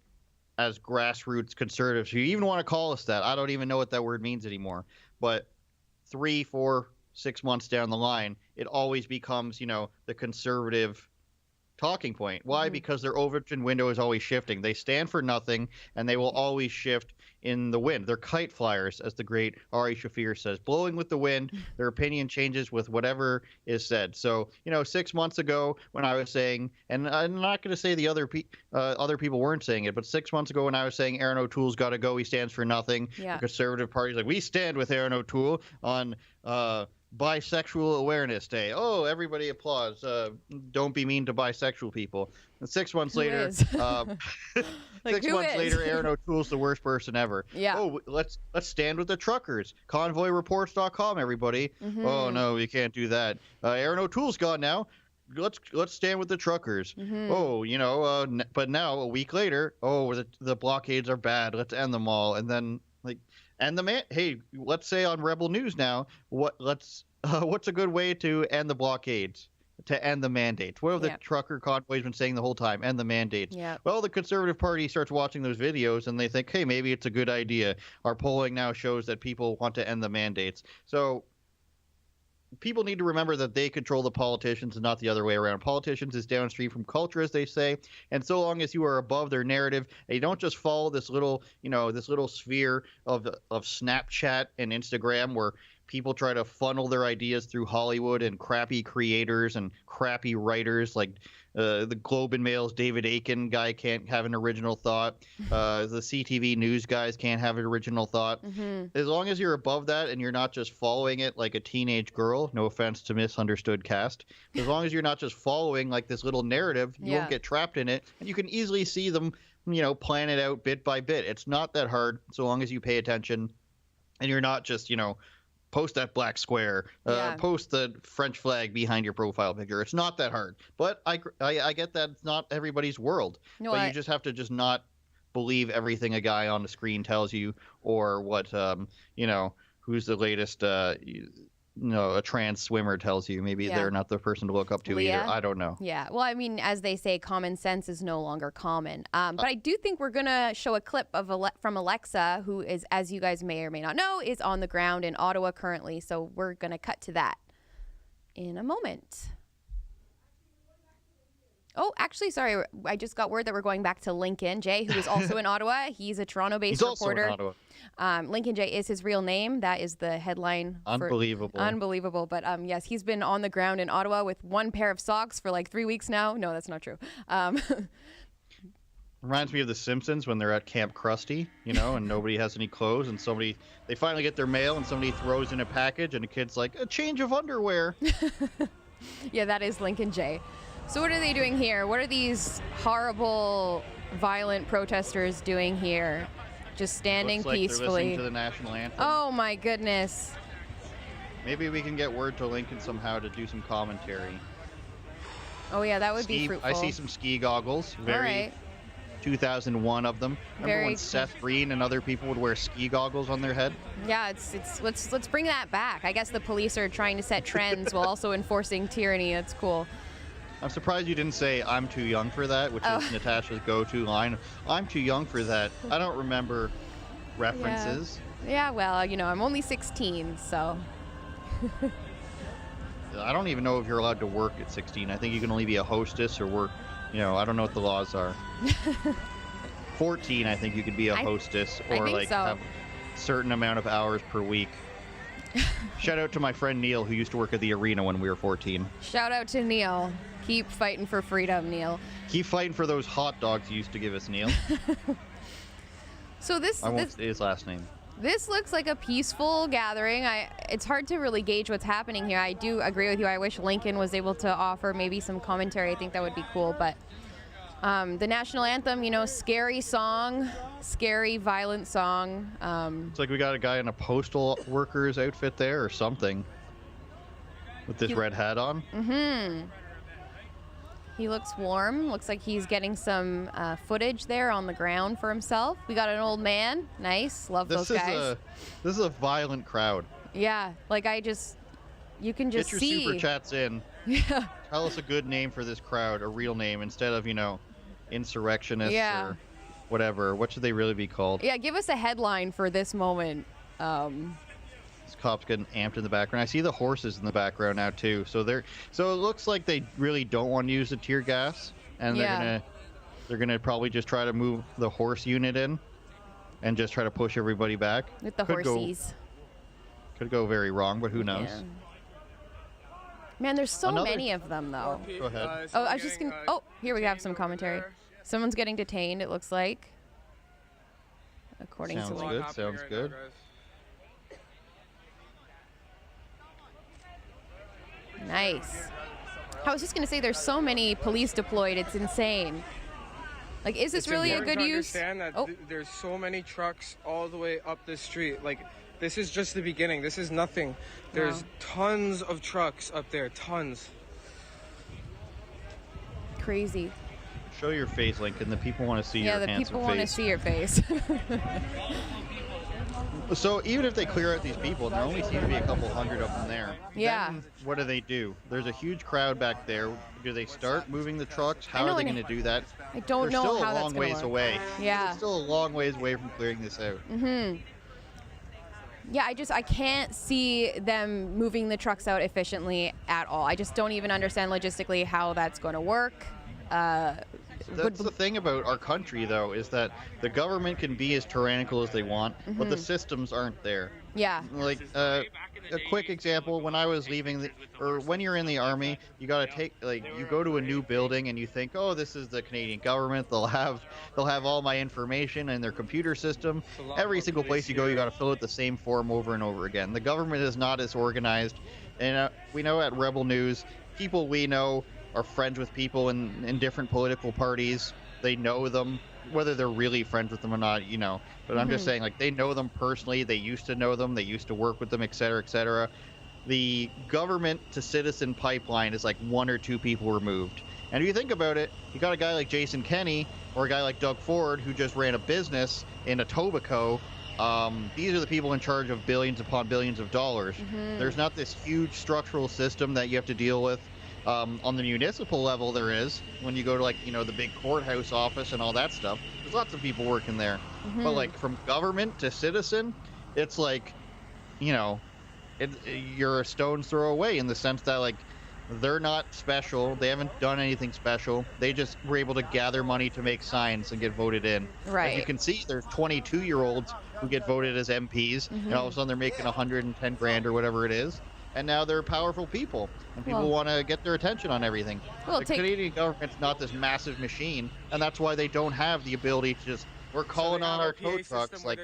as grassroots conservatives, if you even want to call us that, I don't even know what that word means anymore. But 3, 4, 6 months down the line, it always becomes, the conservative talking point. Why? Because their Overton window is always shifting. They stand for nothing, and they will always shift in the wind. They're kite flyers, as the great Ari Shafir says, blowing with the wind. Their opinion changes with whatever is said. So, 6 months ago when I was saying, and I'm not going to say the other people weren't saying it, but 6 months ago when I was saying Aaron O'Toole's got to go, he stands for nothing. Yeah. The Conservative Party's like, we stand with Aaron O'Toole on Bisexual Awareness Day. Oh, everybody applauds. Don't be mean to bisexual people. And 6 months later, like, 6 months later, Aaron O'Toole's the worst person ever. Yeah. Oh, let's stand with the truckers. Convoyreports.com, everybody. Oh no, you can't do that. Aaron O'Toole's gone now. Let's stand with the truckers. Oh, but now a week later, the blockades are bad. Let's end them all. And then hey, let's say on Rebel News now, what's a good way to end the blockades? To end the mandates. What have the trucker convoys been saying the whole time? End the mandates. Yeah. Well, the Conservative Party starts watching those videos and they think, hey, maybe it's a good idea. Our polling now shows that people want to end the mandates. So people need to remember that they control the politicians and not the other way around. Politicians is downstream from culture, as they say. And so long as you are above their narrative and you don't just follow this little sphere of Snapchat and Instagram where people try to funnel their ideas through Hollywood and crappy creators and crappy writers like the Globe and Mail's David Aiken guy can't have an original thought. The CTV News guys can't have an original thought. As long as you're above that and you're not just following it like a teenage girl, no offense to misunderstood cast, as long as you're not just following like this little narrative, you won't get trapped in it, and you can easily see them, plan it out bit by bit. It's not that hard so long as you pay attention and you're not just, post that black square, post the French flag behind your profile picture. It's not that hard. But I get that it's not everybody's world. No, but you just have to just not believe everything a guy on the screen tells you, or what, who's the latest, a trans swimmer tells you. Maybe they're not the person to look up to either. I don't know. Yeah. Well, I mean, as they say, common sense is no longer common. But I do think we're going to show a clip of from Alexa, who is, as you guys may or may not know, is on the ground in Ottawa currently. So we're going to cut to that in a moment. Oh, actually, sorry. I just got word that we're going back to Lincoln J, who is also in Ottawa. He's a Toronto-based reporter. Also in Ottawa. Lincoln J is his real name. That is the headline. Unbelievable. But yes, he's been on the ground in Ottawa with one pair of socks for like 3 weeks now. No, that's not true. Reminds me of The Simpsons when they're at Camp Krusty, and nobody has any clothes, and they finally get their mail, and somebody throws in a package, and a kid's like, a change of underwear. Yeah, that is Lincoln J. So what are they doing here? What are these horrible, violent protesters doing here? Just standing Looks like peacefully. They're listening to the national anthem. Oh my goodness. Maybe we can get word to Lincoln somehow to do some commentary. Oh yeah, that would be fruitful. I see some ski goggles. Very 2001 of them. Remember when Seth Green and other people would wear ski goggles on their head? Yeah, let's bring that back. I guess the police are trying to set trends while also enforcing tyranny. That's cool. I'm surprised you didn't say I'm too young for that, which is Natasha's go-to line. I'm too young for that. I don't remember references. Yeah, well, I'm only 16, so. I don't even know if you're allowed to work at 16. I think you can only be a hostess or work, I don't know what the laws are. 14, I think you could be a hostess or have a certain amount of hours per week. Shout out to my friend Neil, who used to work at the arena when we were 14. Shout out to Neil. Keep fighting for freedom, Neil. Keep fighting for those hot dogs you used to give us, Neil. So I won't say his last name. This looks like a peaceful gathering. It's hard to really gauge what's happening here. I do agree with you. I wish Lincoln was able to offer maybe some commentary. I think that would be cool. But the national anthem, scary song, scary, violent song. It's like we got a guy in a postal worker's outfit there or something with this red hat on. Mm-hmm. He looks warm. Looks like he's getting some footage there on the ground for himself. We got an old man. Nice. Love those guys. This is a violent crowd. Yeah. You can just see. Get your super chats in. Yeah. Tell us a good name for this crowd, a real name, instead of, insurrectionists or whatever. What should they really be called? Yeah, give us a headline for this moment. This cop's getting amped in the background. I see the horses in the background now too. So it looks like they really don't want to use the tear gas, and they're gonna probably just try to move the horse unit in, and just try to push everybody back. With the horsies. Could go very wrong, but who knows? Yeah. Man, there's so many of them though. Go ahead. I was just gonna. Here we have some commentary. Someone's getting detained. It looks like. According to. Sounds good. Nice. I was just going to say, there's so many police deployed. It's insane. Is this really a good use? Understand that there's so many trucks all the way up the street. This is just the beginning. This is nothing. There's tons of trucks up there. Tons. Crazy. Show your face, Lincoln. The people want to see your handsome face. Yeah, the people want to see your face. So even if they clear out these people, there only seem to be a couple hundred of them there. Yeah. Then what do? There's a huge crowd back there. Do they start moving the trucks? How are they going to do that? I don't know how that's going to work. They're still a long ways away. Yeah. They're still a long ways away from clearing this out. Mm-hmm. Yeah, I can't see them moving the trucks out efficiently at all. I just don't even understand logistically how that's going to work. That's the thing about our country, though, is that the government can be as tyrannical as they want, but the systems aren't there. Yeah. Like a quick example, when I was leaving or when you're in the army, you got to you go to a new building and you think, oh, this is the Canadian government, they'll have all my information in their computer system. Every single place you go, you got to fill out the same form over and over again. The government is not as organized, and we know at Rebel News, people we know are friends with people in different political parties. They know them, whether they're really friends with them or not, but I'm just saying, like, they know them personally, they used to know them, they used to work with them, etc., etc. The government to citizen pipeline is like 1 or 2 people removed. And if you think about it, you got a guy like Jason Kenney or a guy like Doug Ford who just ran a business in Etobicoke. These are the people in charge of billions upon billions of dollars. There's not this huge structural system that you have to deal with. On the municipal level, there is, when you go to, like, the big courthouse office and all that stuff. There's lots of people working there. But, like, from government to citizen, it's like, you're a stone's throw away, in the sense that, like, they're not special. They haven't done anything special. They just were able to gather money to make signs and get voted in. Right. As you can see, there's 22-year-olds who get voted as MPs, and all of a sudden they're making 110 grand or whatever it is. And now they're powerful people, and people want to get their attention on everything. The Canadian government's not this massive machine, and that's why they don't have the ability to just, we're calling on our tow trucks, like,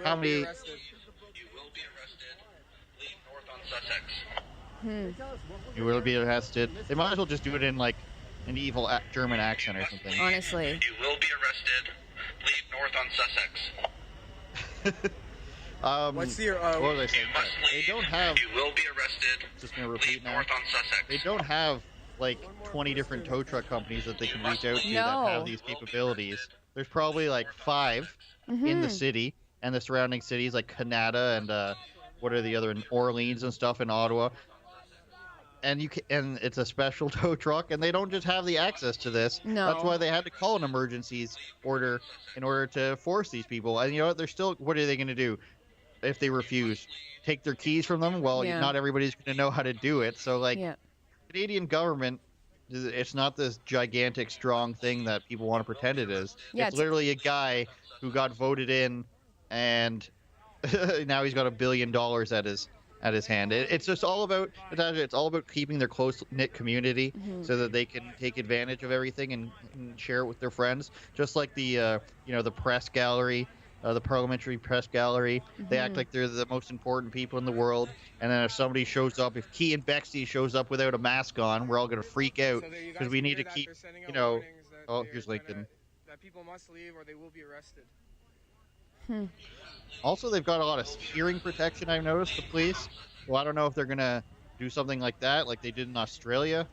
how many... You will be arrested. Leave north on Sussex. You will be arrested. They might as well just do it in, like, an evil German accent or something. Honestly. You will be arrested. Leave north on Sussex. What's your what was I saying? They don't have. You will be arrested. Just gonna repeat now. North on Sussex. They don't have like 20 different tow truck companies that they can reach out to that have these capabilities. There's probably like 5 in the city and the surrounding cities, like Canada and what are the other, Orleans and stuff in Ottawa. And it's a special tow truck, and they don't just have the access to this. No. That's why they had to call an emergencies order in order to force these people. And you know what? What are they going to do? If they refuse, take their keys from them? Well, not everybody's going to know how to do it. So, like, Canadian government, it's not this gigantic, strong thing that people want to pretend it is. It's literally a guy who got voted in, and now he's got $1 billion at his hand. It's just all about, it's all about keeping their close-knit community so that they can take advantage of everything and share it with their friends. Just like the the press gallery. The parliamentary press gallery. They act like they're the most important people in the world. And then if somebody shows up, if Key and Bexley shows up without a mask on, we're all going to freak out because we need to keep, oh, here's Lincoln. That people must leave or they will be arrested. Also, they've got a lot of hearing protection, I've noticed, the police. Well, I don't know if they're going to do something like that, like they did in Australia.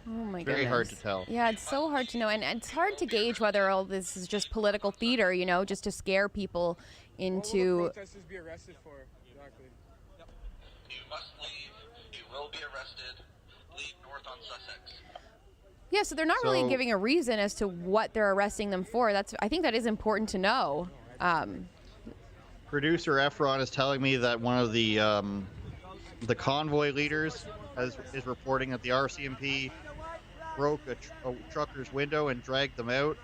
Oh my goodness. Very hard to tell. Yeah, it's so hard to know, and it's hard to gauge whether all this is just political theater, just to scare people into. What will protesters be arrested for? Exactly. You must leave. You will be arrested. Leave north on Sussex. Yeah, so they're not really giving a reason as to what they're arresting them for. I think that is important to know. Producer Efron is telling me that one of the convoy leaders is reporting that the RCMP broke a trucker's window and dragged them out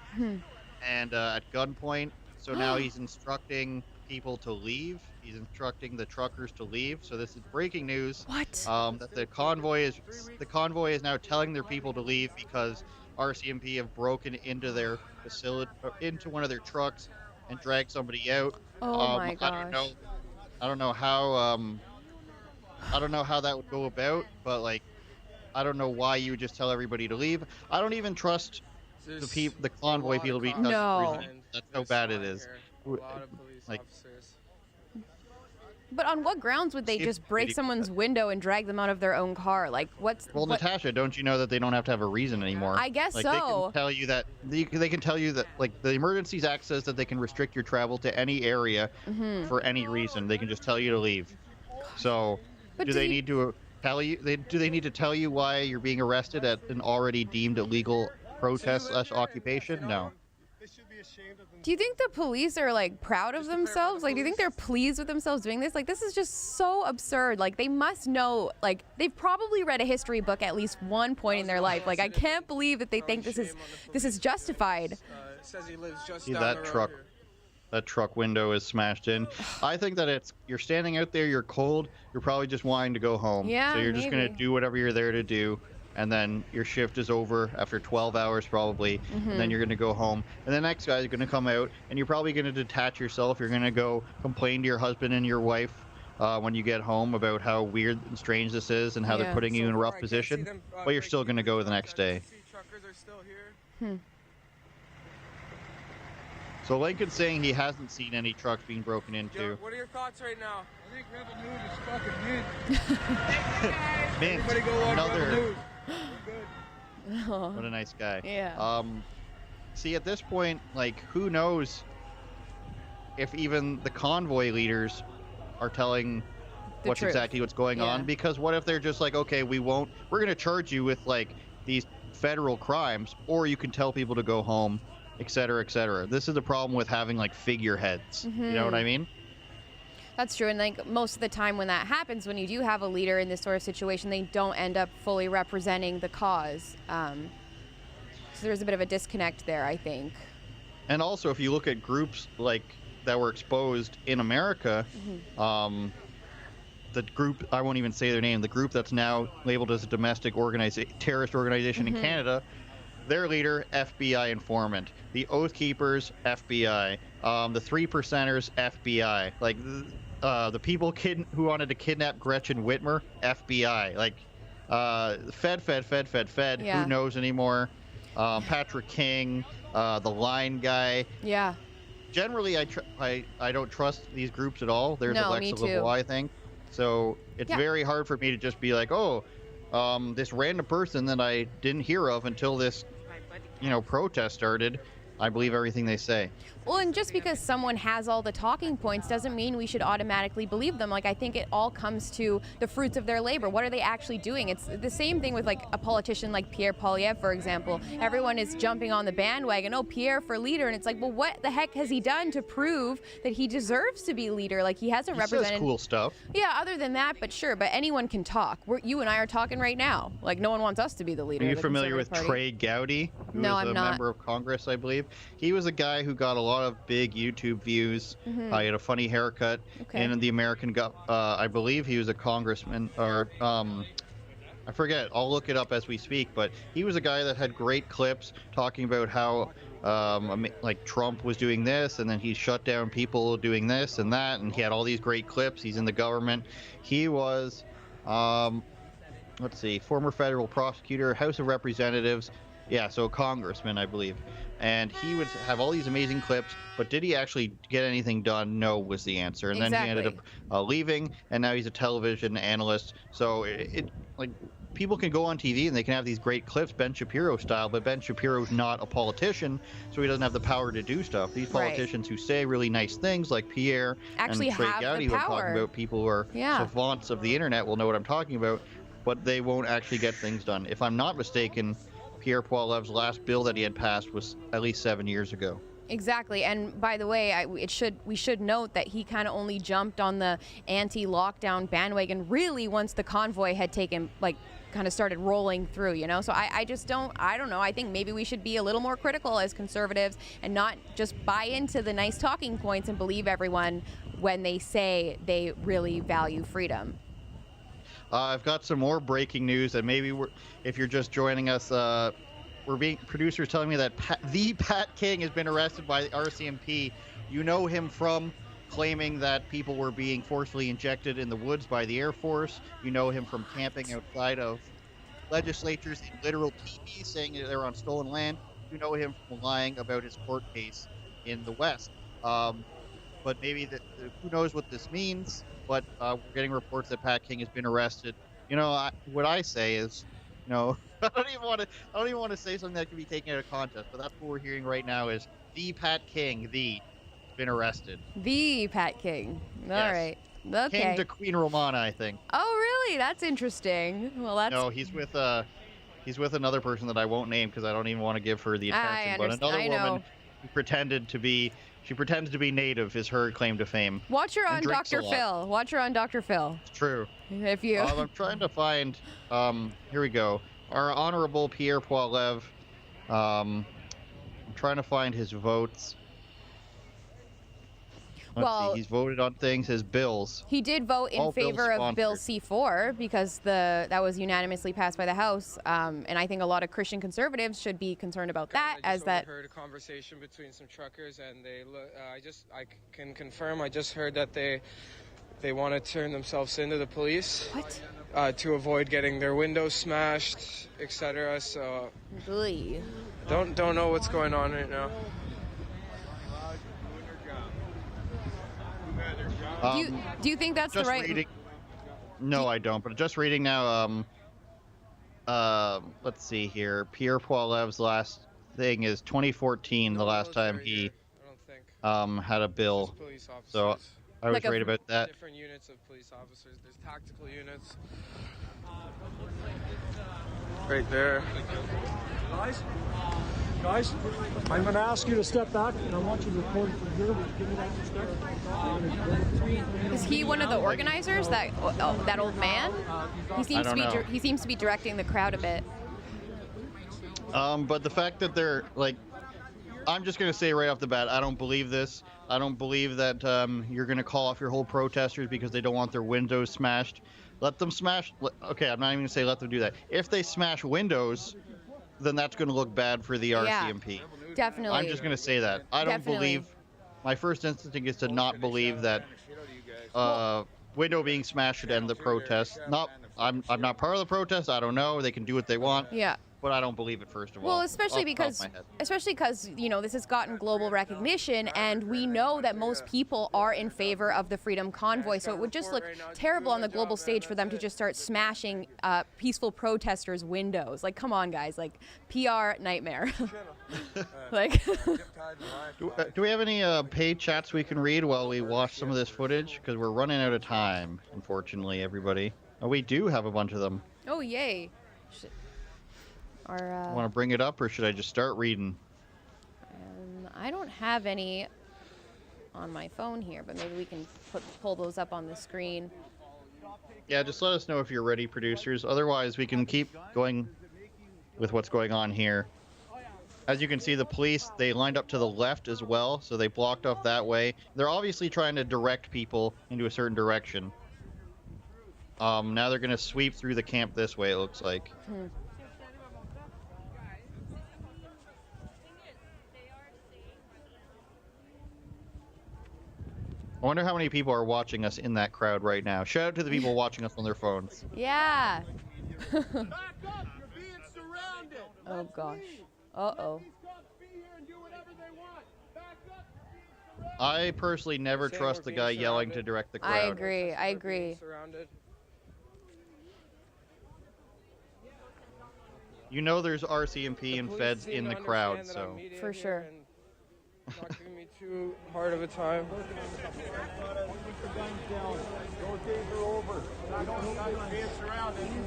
and at gunpoint. So now he's instructing people to leave. He's instructing the truckers to leave. So this is breaking news. What? That the convoy is now telling their people to leave because RCMP have broken into their facility, into one of their trucks, and dragged somebody out. Oh my gosh. I don't know how that would go about, but like, I don't know why you would just tell everybody to leave. I don't even trust the convoy people because that's how bad it is. Like, but on what grounds would they just break someone's window and drag them out of their own car? Like, Natasha, don't you know that they don't have to have a reason anymore? I guess like, so. They can tell you that like the Emergencies Act says that they can restrict your travel to any area for any reason. They can just tell you to leave. So, do they need to tell you? Do they need to tell you why you're being arrested at an already deemed illegal protest/occupation? No. Do you think the police are like proud of themselves? Like, do you think they're pleased with themselves doing this? Like, this is just so absurd. Like, they must know, like, they've probably read a history book at least one point in their life. Like, I can't believe that they think this is justified. Says he lives just See down that the road truck? Here. that truck window is smashed in. I think that you're standing out there, you're cold, you're probably just wanting to go home. Yeah, so you're just going to maybe. do whatever you're there to do, and then your shift is over after 12 hours probably, and then you're going to go home. And the next guy's going to come out, and you're probably going to detach yourself. You're going to go complain to your husband and your wife when you get home about how weird and strange this is and how they're putting you in a rough position, but you're still going to go the next day. Truckers are still here. So Lincoln's saying he hasn't seen any trucks being broken into. What are your thoughts right now? I think Rebel News is fucking mint. Mint. Everybody go watch Another. Rebel News. We're good. What a nice guy. Yeah. See, at this point, like, who knows if even the convoy leaders are telling exactly what's going on? Because what if they're just like, okay, we're going to charge you with, like, these federal crimes, or you can tell people to go home, et cetera, et cetera. This is the problem with having, like, figureheads. You know what I mean? That's true. And like most of the time when that happens, when you do have a leader in this sort of situation, they don't end up fully representing the cause. So there's a bit of a disconnect there, I think. And also, if you look at groups like that were exposed in America, the group, I won't even say their name, the group that's now labeled as a domestic terrorist organization in Canada, their leader, FBI informant. The Oath Keepers, FBI. The 3%ers, FBI. Like, the people who wanted to kidnap Gretchen Whitmer, FBI. Like, Fed. Yeah. Who knows anymore? Patrick King, the Line guy. Yeah. Generally, I don't trust these groups at all. There's Alexa LeBois, I think. So it's very hard for me to just be like, oh, this random person that I didn't hear of until this, protest started, I believe everything they say. Well, and just because someone has all the talking points doesn't mean we should automatically believe them. Like, I think it all comes to the fruits of their labor. What are they actually doing? It's the same thing with, like, a politician like Pierre Poilievre, for example. Everyone is jumping on the bandwagon, oh, Pierre for leader. And it's like, well, what the heck has he done to prove that he deserves to be leader? Like, he hasn't represented... Says cool stuff. Yeah, other than that, but sure. But anyone can talk. You and I are talking right now. Like, no one wants us to be the leader. Are you familiar with Trey Gowdy? Who No, was I'm a not. member of Congress, I believe. He was a guy who got a lot of big YouTube views. He had a funny haircut. Okay. And in the American, I believe he was a congressman, or I forget. I'll look it up as we speak. But he was a guy that had great clips talking about how like Trump was doing this, and then he shut down people doing this and that, and he had all these great clips. He's in the government. He was, let's see, former federal prosecutor, House of Representatives. Yeah, so congressman, I believe. And he would have all these amazing clips, but did he actually get anything done? No was the answer. And then he ended up leaving, and now he's a television analyst. So like, people can go on TV and they can have these great clips, Ben Shapiro style, but Ben Shapiro's not a politician, so he doesn't have the power to do stuff. These politicians who say really nice things, like Pierre actually and Trey have Gowdy, the who I'm power. talking about, people who are savants of the internet will know what I'm talking about, but they won't actually get things done. If I'm not mistaken, Pierre Poilievre's last bill that he had passed was at least 7 years ago. Exactly. And by the way, we should note that he kind of only jumped on the anti-lockdown bandwagon really once the convoy had kind of started rolling through, So I don't know. I think maybe we should be a little more critical as conservatives and not just buy into the nice talking points and believe everyone when they say they really value freedom. I've got some more breaking news, and maybe if you're just joining us, producers telling me that Pat King has been arrested by the RCMP. You know him from claiming that people were being forcefully injected in the woods by the Air Force. You know him from camping outside of legislatures in literal teepees, saying that they're on stolen land. You know him from lying about his court case in the West. But maybe who knows what this means? But we're getting reports that Pat King has been arrested. What I say is, I don't even want to say something that can be taken out of context. But that's what we're hearing right now is the Pat King, been arrested. The Pat King. All right. Okay. King to Queen Romana, I think. Oh, really? That's interesting. Well, that's... No, he's with another person that I won't name because I don't even want to give her the attention. But another woman who pretended to be native is her claim to fame. Watch her on Dr. Phil. Watch her on Dr. Phil. It's true. If you... I'm trying to find... here we go. Our Honorable Pierre Poilievre. I'm trying to find his votes. Well, see, he's voted on things, his bills. He did vote in All favor bills of Bill sponsored. C4 because that was unanimously passed by the House, and I think a lot of Christian conservatives should be concerned about that. I as that heard a conversation between some truckers, and I can confirm. I just heard that they want to turn themselves into the police. What? To avoid getting their windows smashed, etc. So Oy. don't know what's going on right now. Do you think that's the just right? Reading, no, I don't. But just reading now. Let's see here. Pierre Poilev's last thing is 2014. The last time he had a bill. So I was right about that. Different units of police officers. There's tactical units. Right there. Guys, I'm going to ask you to step back, and I want you to record it from here. Give me that respect. Is he one of the organizers? That old man? He seems I don't know. He seems to be directing the crowd a bit. But the fact that they're like, I'm just gonna say right off the bat, I don't believe this. I don't believe that you're gonna call off your whole protesters because they don't want their windows smashed. Let them smash. Okay, I'm not even gonna say let them do that. If they smash windows, then that's gonna look bad for the RCMP. Definitely. I'm just gonna say that. I don't believe. My first instinct is to not believe that window being smashed should end the protest. I'm not part of the protest. I don't know. They can do what they want. Yeah. But I don't believe it, first of all. Well, especially because this has gotten global recognition, and we know that most people are in favor of the Freedom Convoy. So it would just look terrible on the global stage for them to just start smashing peaceful protesters' windows. Like, come on, guys! Like, PR nightmare. Like. Do we have any paid chats we can read while we watch some of this footage? Because we're running out of time, unfortunately, everybody. Oh, we do have a bunch of them. Oh, yay! Want to bring it up, or should I just start reading? I don't have any on my phone here, but maybe we can pull those up on the screen. Yeah, just let us know if you're ready, producers. Otherwise, we can keep going with what's going on here. As you can see, the police, they lined up to the left as well, so they blocked off that way. They're obviously trying to direct people into a certain direction. Now they're going to sweep through the camp this way, it looks like. I wonder how many people are watching us in that crowd right now. Shout out to the people watching us on their phones. Yeah. Oh gosh. Uh-oh. I personally never trust the guy yelling to direct the crowd. I agree. You know there's RCMP and feds in the crowd, so. For sure. Not giving me too hard of a time.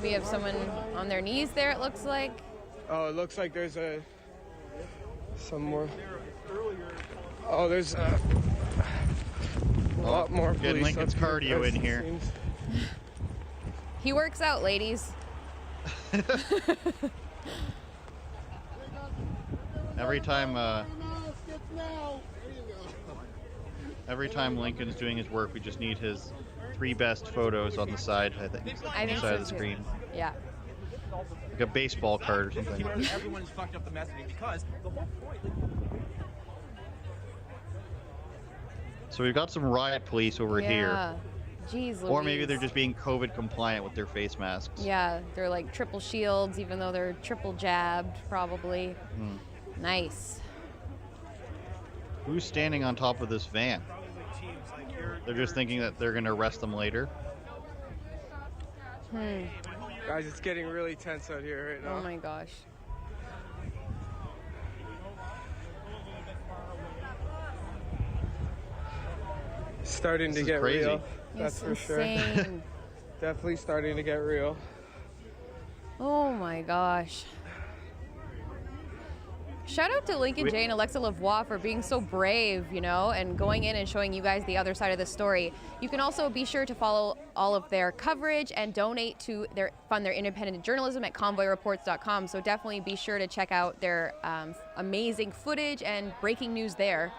We have someone on their knees there, it looks like. Oh, it looks like there's some more. Oh, there's a lot more Good police. Lincoln's cardio in here. He works out, ladies. Every time Lincoln's doing his work, we just need his 3 best photos on the side, I think so side of the too. screen. Yeah. Like a baseball card or something. Everyone's fucked up the messaging because the whole point. So we've got some riot police over here. Yeah. Jeez, Or maybe Louise. they're just being COVID compliant with their face masks. Yeah, they're like triple shields, even though they're triple jabbed, probably. Nice. Who's standing on top of this van? They're just thinking that they're going to arrest them later. Guys, it's getting really tense out here right now. Oh my gosh. Starting This to is get crazy. real. That's for insane. sure. Definitely starting to get real. Oh my gosh. Shout out to Lincoln J and Alexa Lavoie for being so brave, and going in and showing you guys the other side of the story. You can also be sure to follow all of their coverage and donate to fund their independent journalism at convoyreports.com. So definitely be sure to check out their amazing footage and breaking news there.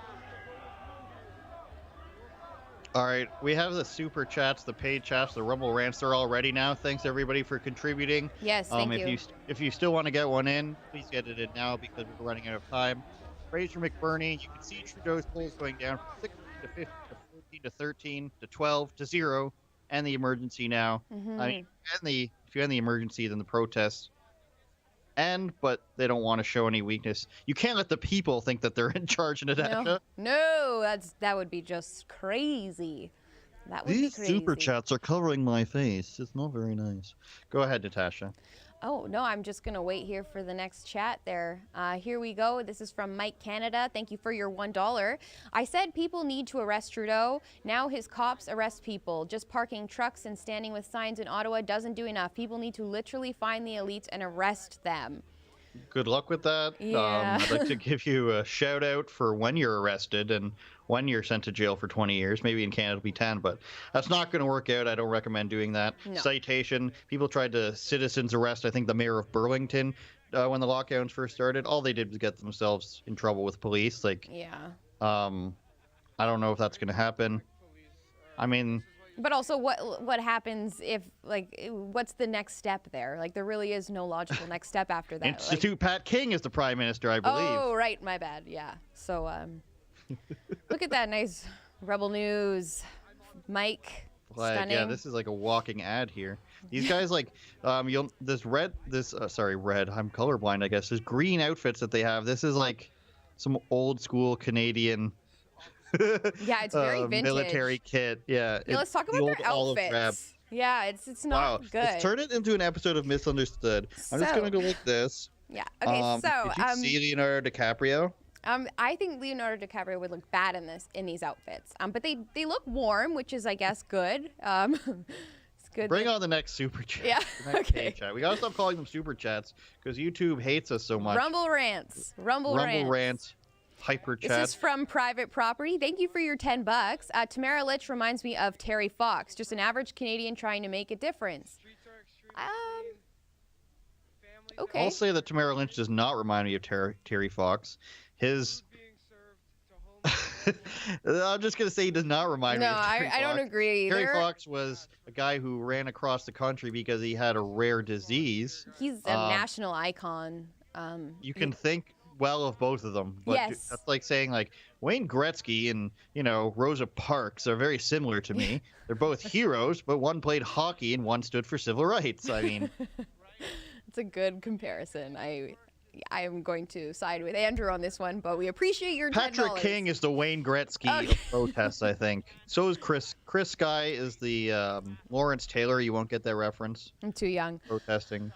All right, we have the super chats, the paid chats, the Rumble rants. They're all ready now. Thanks everybody for contributing. Yes, thank you. If you still want to get one in, please get it in now because we're running out of time. Fraser McBurney, you can see Trudeau's polls going down from 16 to 15 to 14 to 13 to 12 to 0, and the emergency now. I mean, if you end the emergency, then the protests end, but they don't want to show any weakness. You can't let the people think that they're in charge, Natasha. No, that would be just crazy. That would be crazy. These super chats are covering my face. It's not very nice. Go ahead, Natasha. Oh, no, I'm just going to wait here for the next chat there. Here we go. This is from Mike Canada. Thank you for your $1. I said people need to arrest Trudeau. Now his cops arrest people. Just parking trucks and standing with signs in Ottawa doesn't do enough. People need to literally find the elites and arrest them. Good luck with that. Yeah. I'd like to give you a shout out for when you're arrested and when you're sent to jail for 20 years. Maybe in Canada it'll be 10, but that's not going to work out. I don't recommend doing that. No. Citation. People tried to citizens arrest, I think, the mayor of Burlington when the lockdowns first started. All they did was get themselves in trouble with police. Yeah. I don't know if that's going to happen. I mean... But also, what happens if, what's the next step there? There really is no logical next step after that. Institute Pat King is the prime minister, I believe. Oh, right, my bad, yeah. So, look at that nice Rebel News, Mike, stunning. Yeah, this is like a walking ad here. These guys, red, I'm colorblind, I guess. This green outfits that they have, this is like some old school Canadian... Yeah, it's very vintage. Military kit. Yeah. Let's talk about their outfits. Yeah, it's not good. Let's turn it into an episode of Misunderstood. I'm just gonna go like this. Yeah. Okay. Did you see Leonardo DiCaprio? I think Leonardo DiCaprio would look bad in these outfits. But they look warm, which is, I guess, good. It's good. Bring on the next super chat. Yeah. Okay. Chat. We gotta stop calling them super chats because YouTube hates us so much. Rumble rants. Rumble rants. Hyper chat. This is from Private Property. Thank you for your $10. Tamara Lich reminds me of Terry Fox, just an average Canadian trying to make a difference. Okay. I'll say that Tamara Lynch does not remind me of Terry Fox. I'm just going to say he does not remind me of Terry Fox. I don't agree either. Terry Fox was a guy who ran across the country because he had a rare disease. He's a national icon. You can think well of both of them, but yes. That's like saying Wayne Gretzky and Rosa Parks are very similar to me. They're both heroes, but one played hockey and one stood for civil rights. I mean, it's a good comparison. I am going to side with Andrew on this one, but we appreciate your $10. Patrick King is the Wayne Gretzky of protests, I think. So is Chris. Chris Sky is the Lawrence Taylor. You won't get that reference. I'm too young. Protesting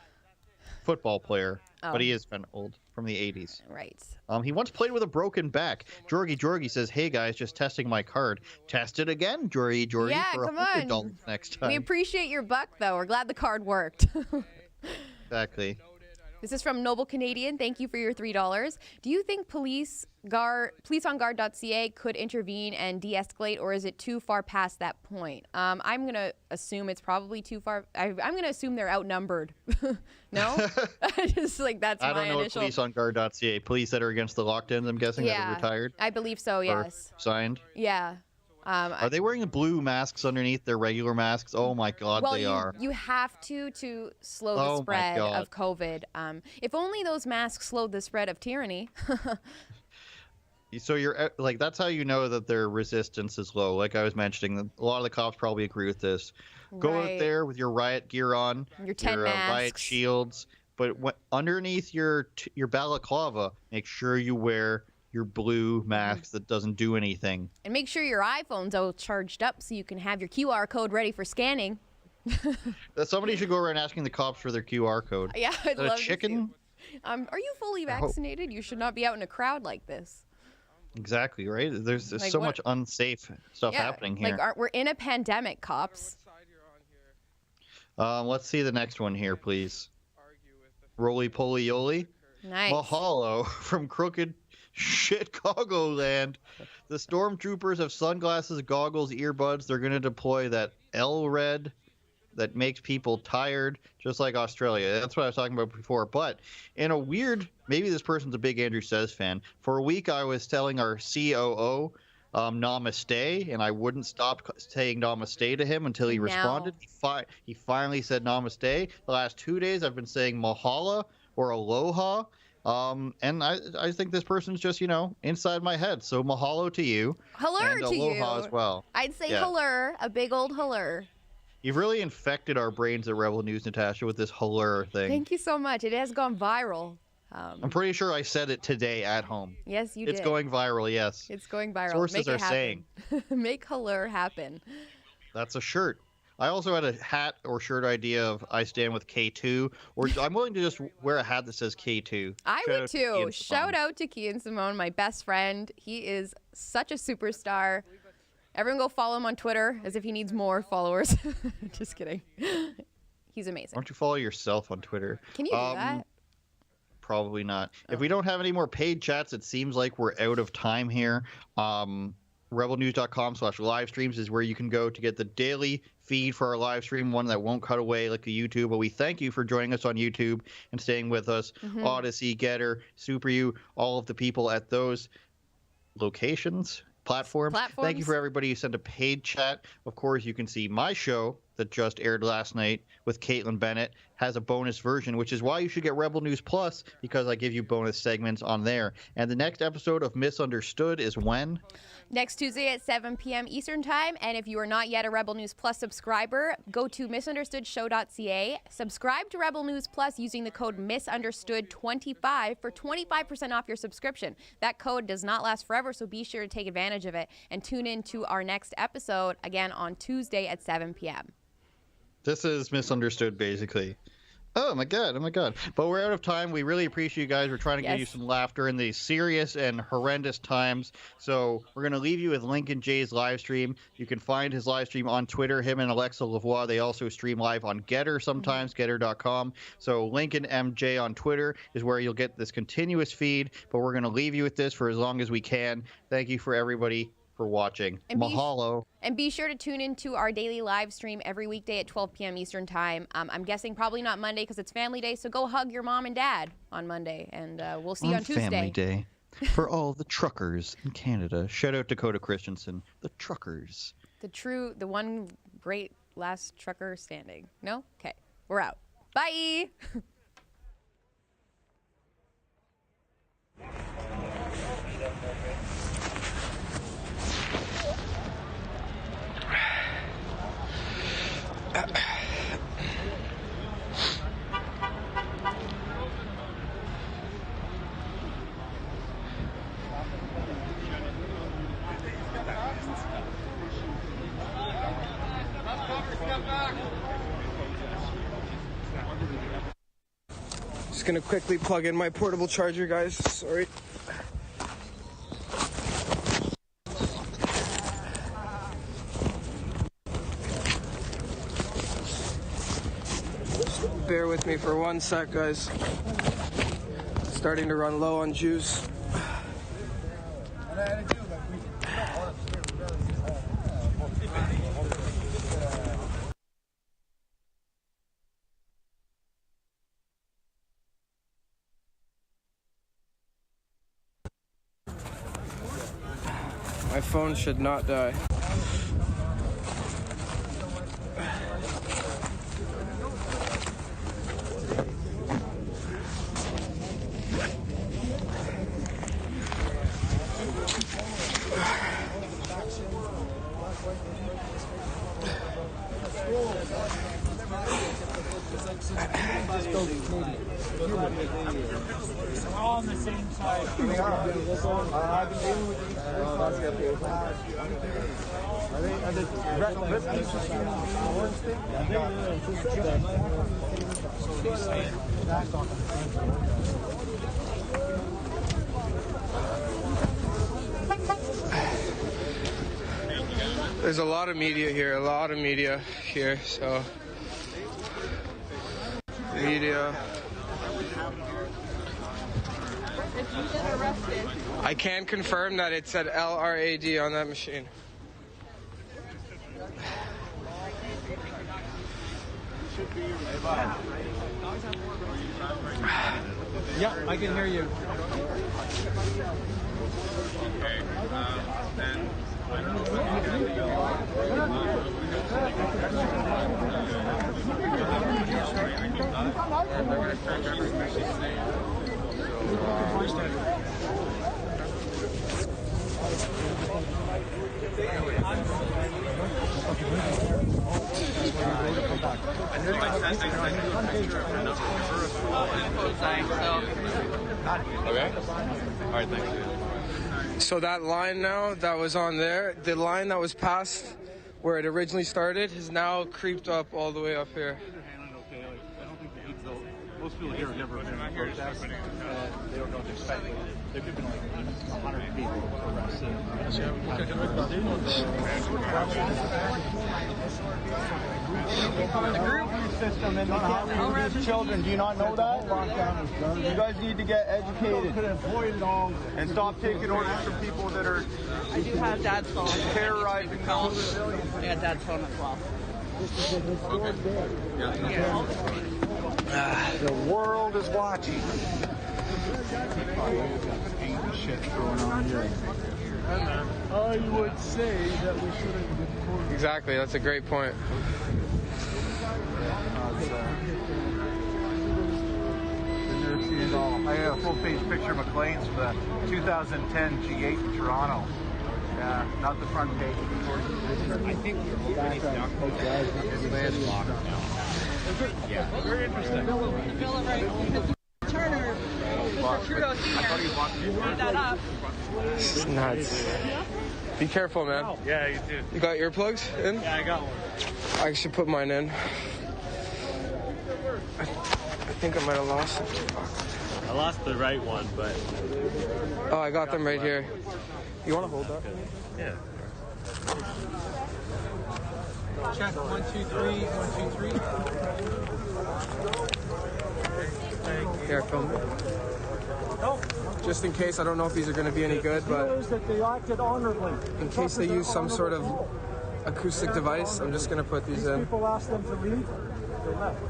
football player, but he is kind of old. From the 80s. Right. He once played with a broken back. Jorgie says, "Hey guys, just testing my card. Test it again, Jorgie. Yeah, for come on. $100 next time." We appreciate your buck, though. We're glad the card worked. Exactly. This is from Noble Canadian. Thank you for your $3. Do you think policeonguard.ca could intervene and de-escalate, or is it too far past that point? I'm going to assume it's probably too far. I'm going to assume they're outnumbered. No? Just that's my initial. I don't know what policeonguard.ca. Police that are against the lockdowns, I'm guessing, that are retired? I believe so, yes. Signed? Yeah. Are they wearing the blue masks underneath their regular masks? Oh my God, they are. You have to slow the spread of COVID. If only those masks slowed the spread of tyranny. So you're that's how you know that their resistance is low. Like I was mentioning, a lot of the cops probably agree with this. Go out there with your riot gear on, your 10 masks. Riot shields, but underneath your balaclava, make sure you wear your blue mask that doesn't do anything. And make sure your iPhone's all charged up so you can have your QR code ready for scanning. Somebody should go around asking the cops for their QR code. Yeah, I'd love chicken? To. Are you fully vaccinated? You should not be out in a crowd like this. Exactly, right? There's so much unsafe stuff happening here. We're in a pandemic, cops. Let's see the next one here, please. Roly Poly Yoli. Nice. Mahalo from Crooked Chicagoland. The stormtroopers have sunglasses, goggles, earbuds. They're going to deploy that L-Red that makes people tired, just like Australia. That's what I was talking about before. But in a weird, maybe this person's a big Andrew Says fan. For a week, I was telling our COO namaste, and I wouldn't stop saying namaste to him until he responded. He finally said namaste. The last 2 days I've been saying mahalo or aloha, and I think this person's just, inside my head. So mahalo to you. Hello and to aloha you. as well. I'd say hello, a big old hello. You've really infected our brains at Rebel News, Natasha, with this hello thing. Thank you so much. It has gone viral. I'm pretty sure I said it today at home. Yes, you did. It's going viral, yes. It's going viral. Sources are saying. Make hello happen. That's a shirt. I also had a hat or shirt idea of I stand with K2, or I'm willing to just wear a hat that says K2. I would too. Shout out to Key and Simone, my best friend. He is such a superstar. Everyone go follow him on Twitter as if he needs more followers. Just kidding. He's amazing. Why don't you follow yourself on Twitter? Can you do that? Probably not. If we don't have any more paid chats, it seems like we're out of time here. rebelnews.com/livestreams is where you can go to get the daily feed for our live stream, one that won't cut away like the YouTube. But we thank you for joining us on YouTube and staying with us. Odyssey, Getter, Super U, all of the people at those locations. Platforms. Thank you for everybody who sent a paid chat. Of course, you can see my show that just aired last night with Caitlin Bennett has a bonus version, which is why you should get Rebel News Plus, because I give you bonus segments on there. And the next episode of Misunderstood is when? Next Tuesday at 7 p.m. Eastern Time. And if you are not yet a Rebel News Plus subscriber, go to misunderstoodshow.ca. Subscribe to Rebel News Plus using the code misunderstood25 for 25% off your subscription. That code does not last forever, so be sure to take advantage of it. And tune in to our next episode again on Tuesday at 7 p.m. This is Misunderstood, basically. Oh my god. But we're out of time. We really appreciate you guys. We're trying to give you some laughter in these serious and horrendous times. So we're going to leave you with Lincoln J's live stream. You can find his live stream on Twitter. Him and Alexa Lavoie, they also stream live on Getter sometimes, getter.com. So Lincoln MJ on Twitter is where you'll get this continuous feed. But we're going to leave you with this for as long as we can. Thank you for everybody for watching. And mahalo. And be sure to tune into our daily live stream every weekday at 12 p.m. Eastern Time. I'm guessing probably not Monday because it's Family Day, so go hug your mom and dad on Monday, and we'll see you on Tuesday. Family Day. For all the truckers in Canada. Shout out Dakota Christensen. The truckers. The one great last trucker standing. No? Okay. We're out. Bye! Just gonna quickly plug in my portable charger, guys. Sorry. Bear with me for 1 sec, guys. Starting to run low on juice. My phone should not die. We're all on the same side. There's a lot of media here, so media. I can confirm that it said LRAD on that machine. Yeah, I can hear you. Okay, then I don't know Okay. All right, thanks. So that line now that was on there, the line that was past where it originally started has now creeped up all the way up here. Most people here have never been in a protest, and they don't know what to expect. There could have been like 100 people arrested. The group system and they can't raise children. Do you not know that? You guys need to get educated and stop taking orders from people that are I do have Dad's phone. terrorizing civilians. I got Dad's phone as well. This is a historic day. The world is watching. Shit going on here. I would say that we should have been recording. Exactly, that's a great point. I have a full-page picture of McLean's for the 2010 G8 in Toronto. Yeah, not the front page. I think we're already stuck. It's landlocked now. Yeah, very interesting. Turner, Mr. Trudeau Sr. made that up. It's nuts. Be careful, man. Yeah, you too. You got earplugs in? Yeah, I got one. I should put mine in. I think I might have lost it. I lost the right one, but... Oh, I got them right here. You want to hold that? Yeah. Check 1, 2, 3, 1, 2, 3. Here, film it. Just in case, I don't know if these are going to be any good, but That they acted honorably. in case they use some sort of acoustic device, I'm just going to put these in. People asked them to leave, they left.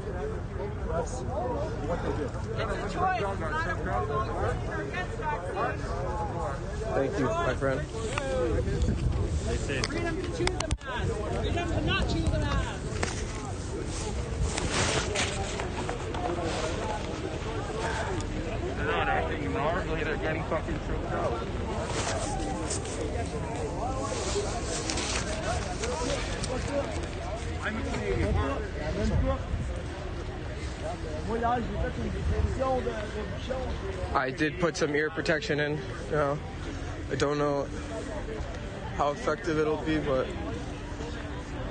That's what they did. It's a choice, not a prolonged vaccine. Thank you, my friend. Freedom to choose a man. Freedom to not choose a man. They're not acting honorably, they're getting fucking choked out. I'm a Canadian. I did put some ear protection in. You know, I don't know how effective it'll be, but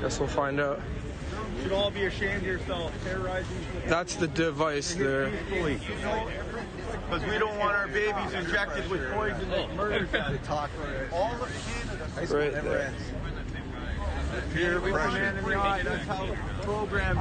guess we'll find out. You should all be ashamed of yourself, terrorizing. That's the device there. Because we don't want our babies injected with poison that murders them. All of Canada Right there. Here we come in the eye. That's how the program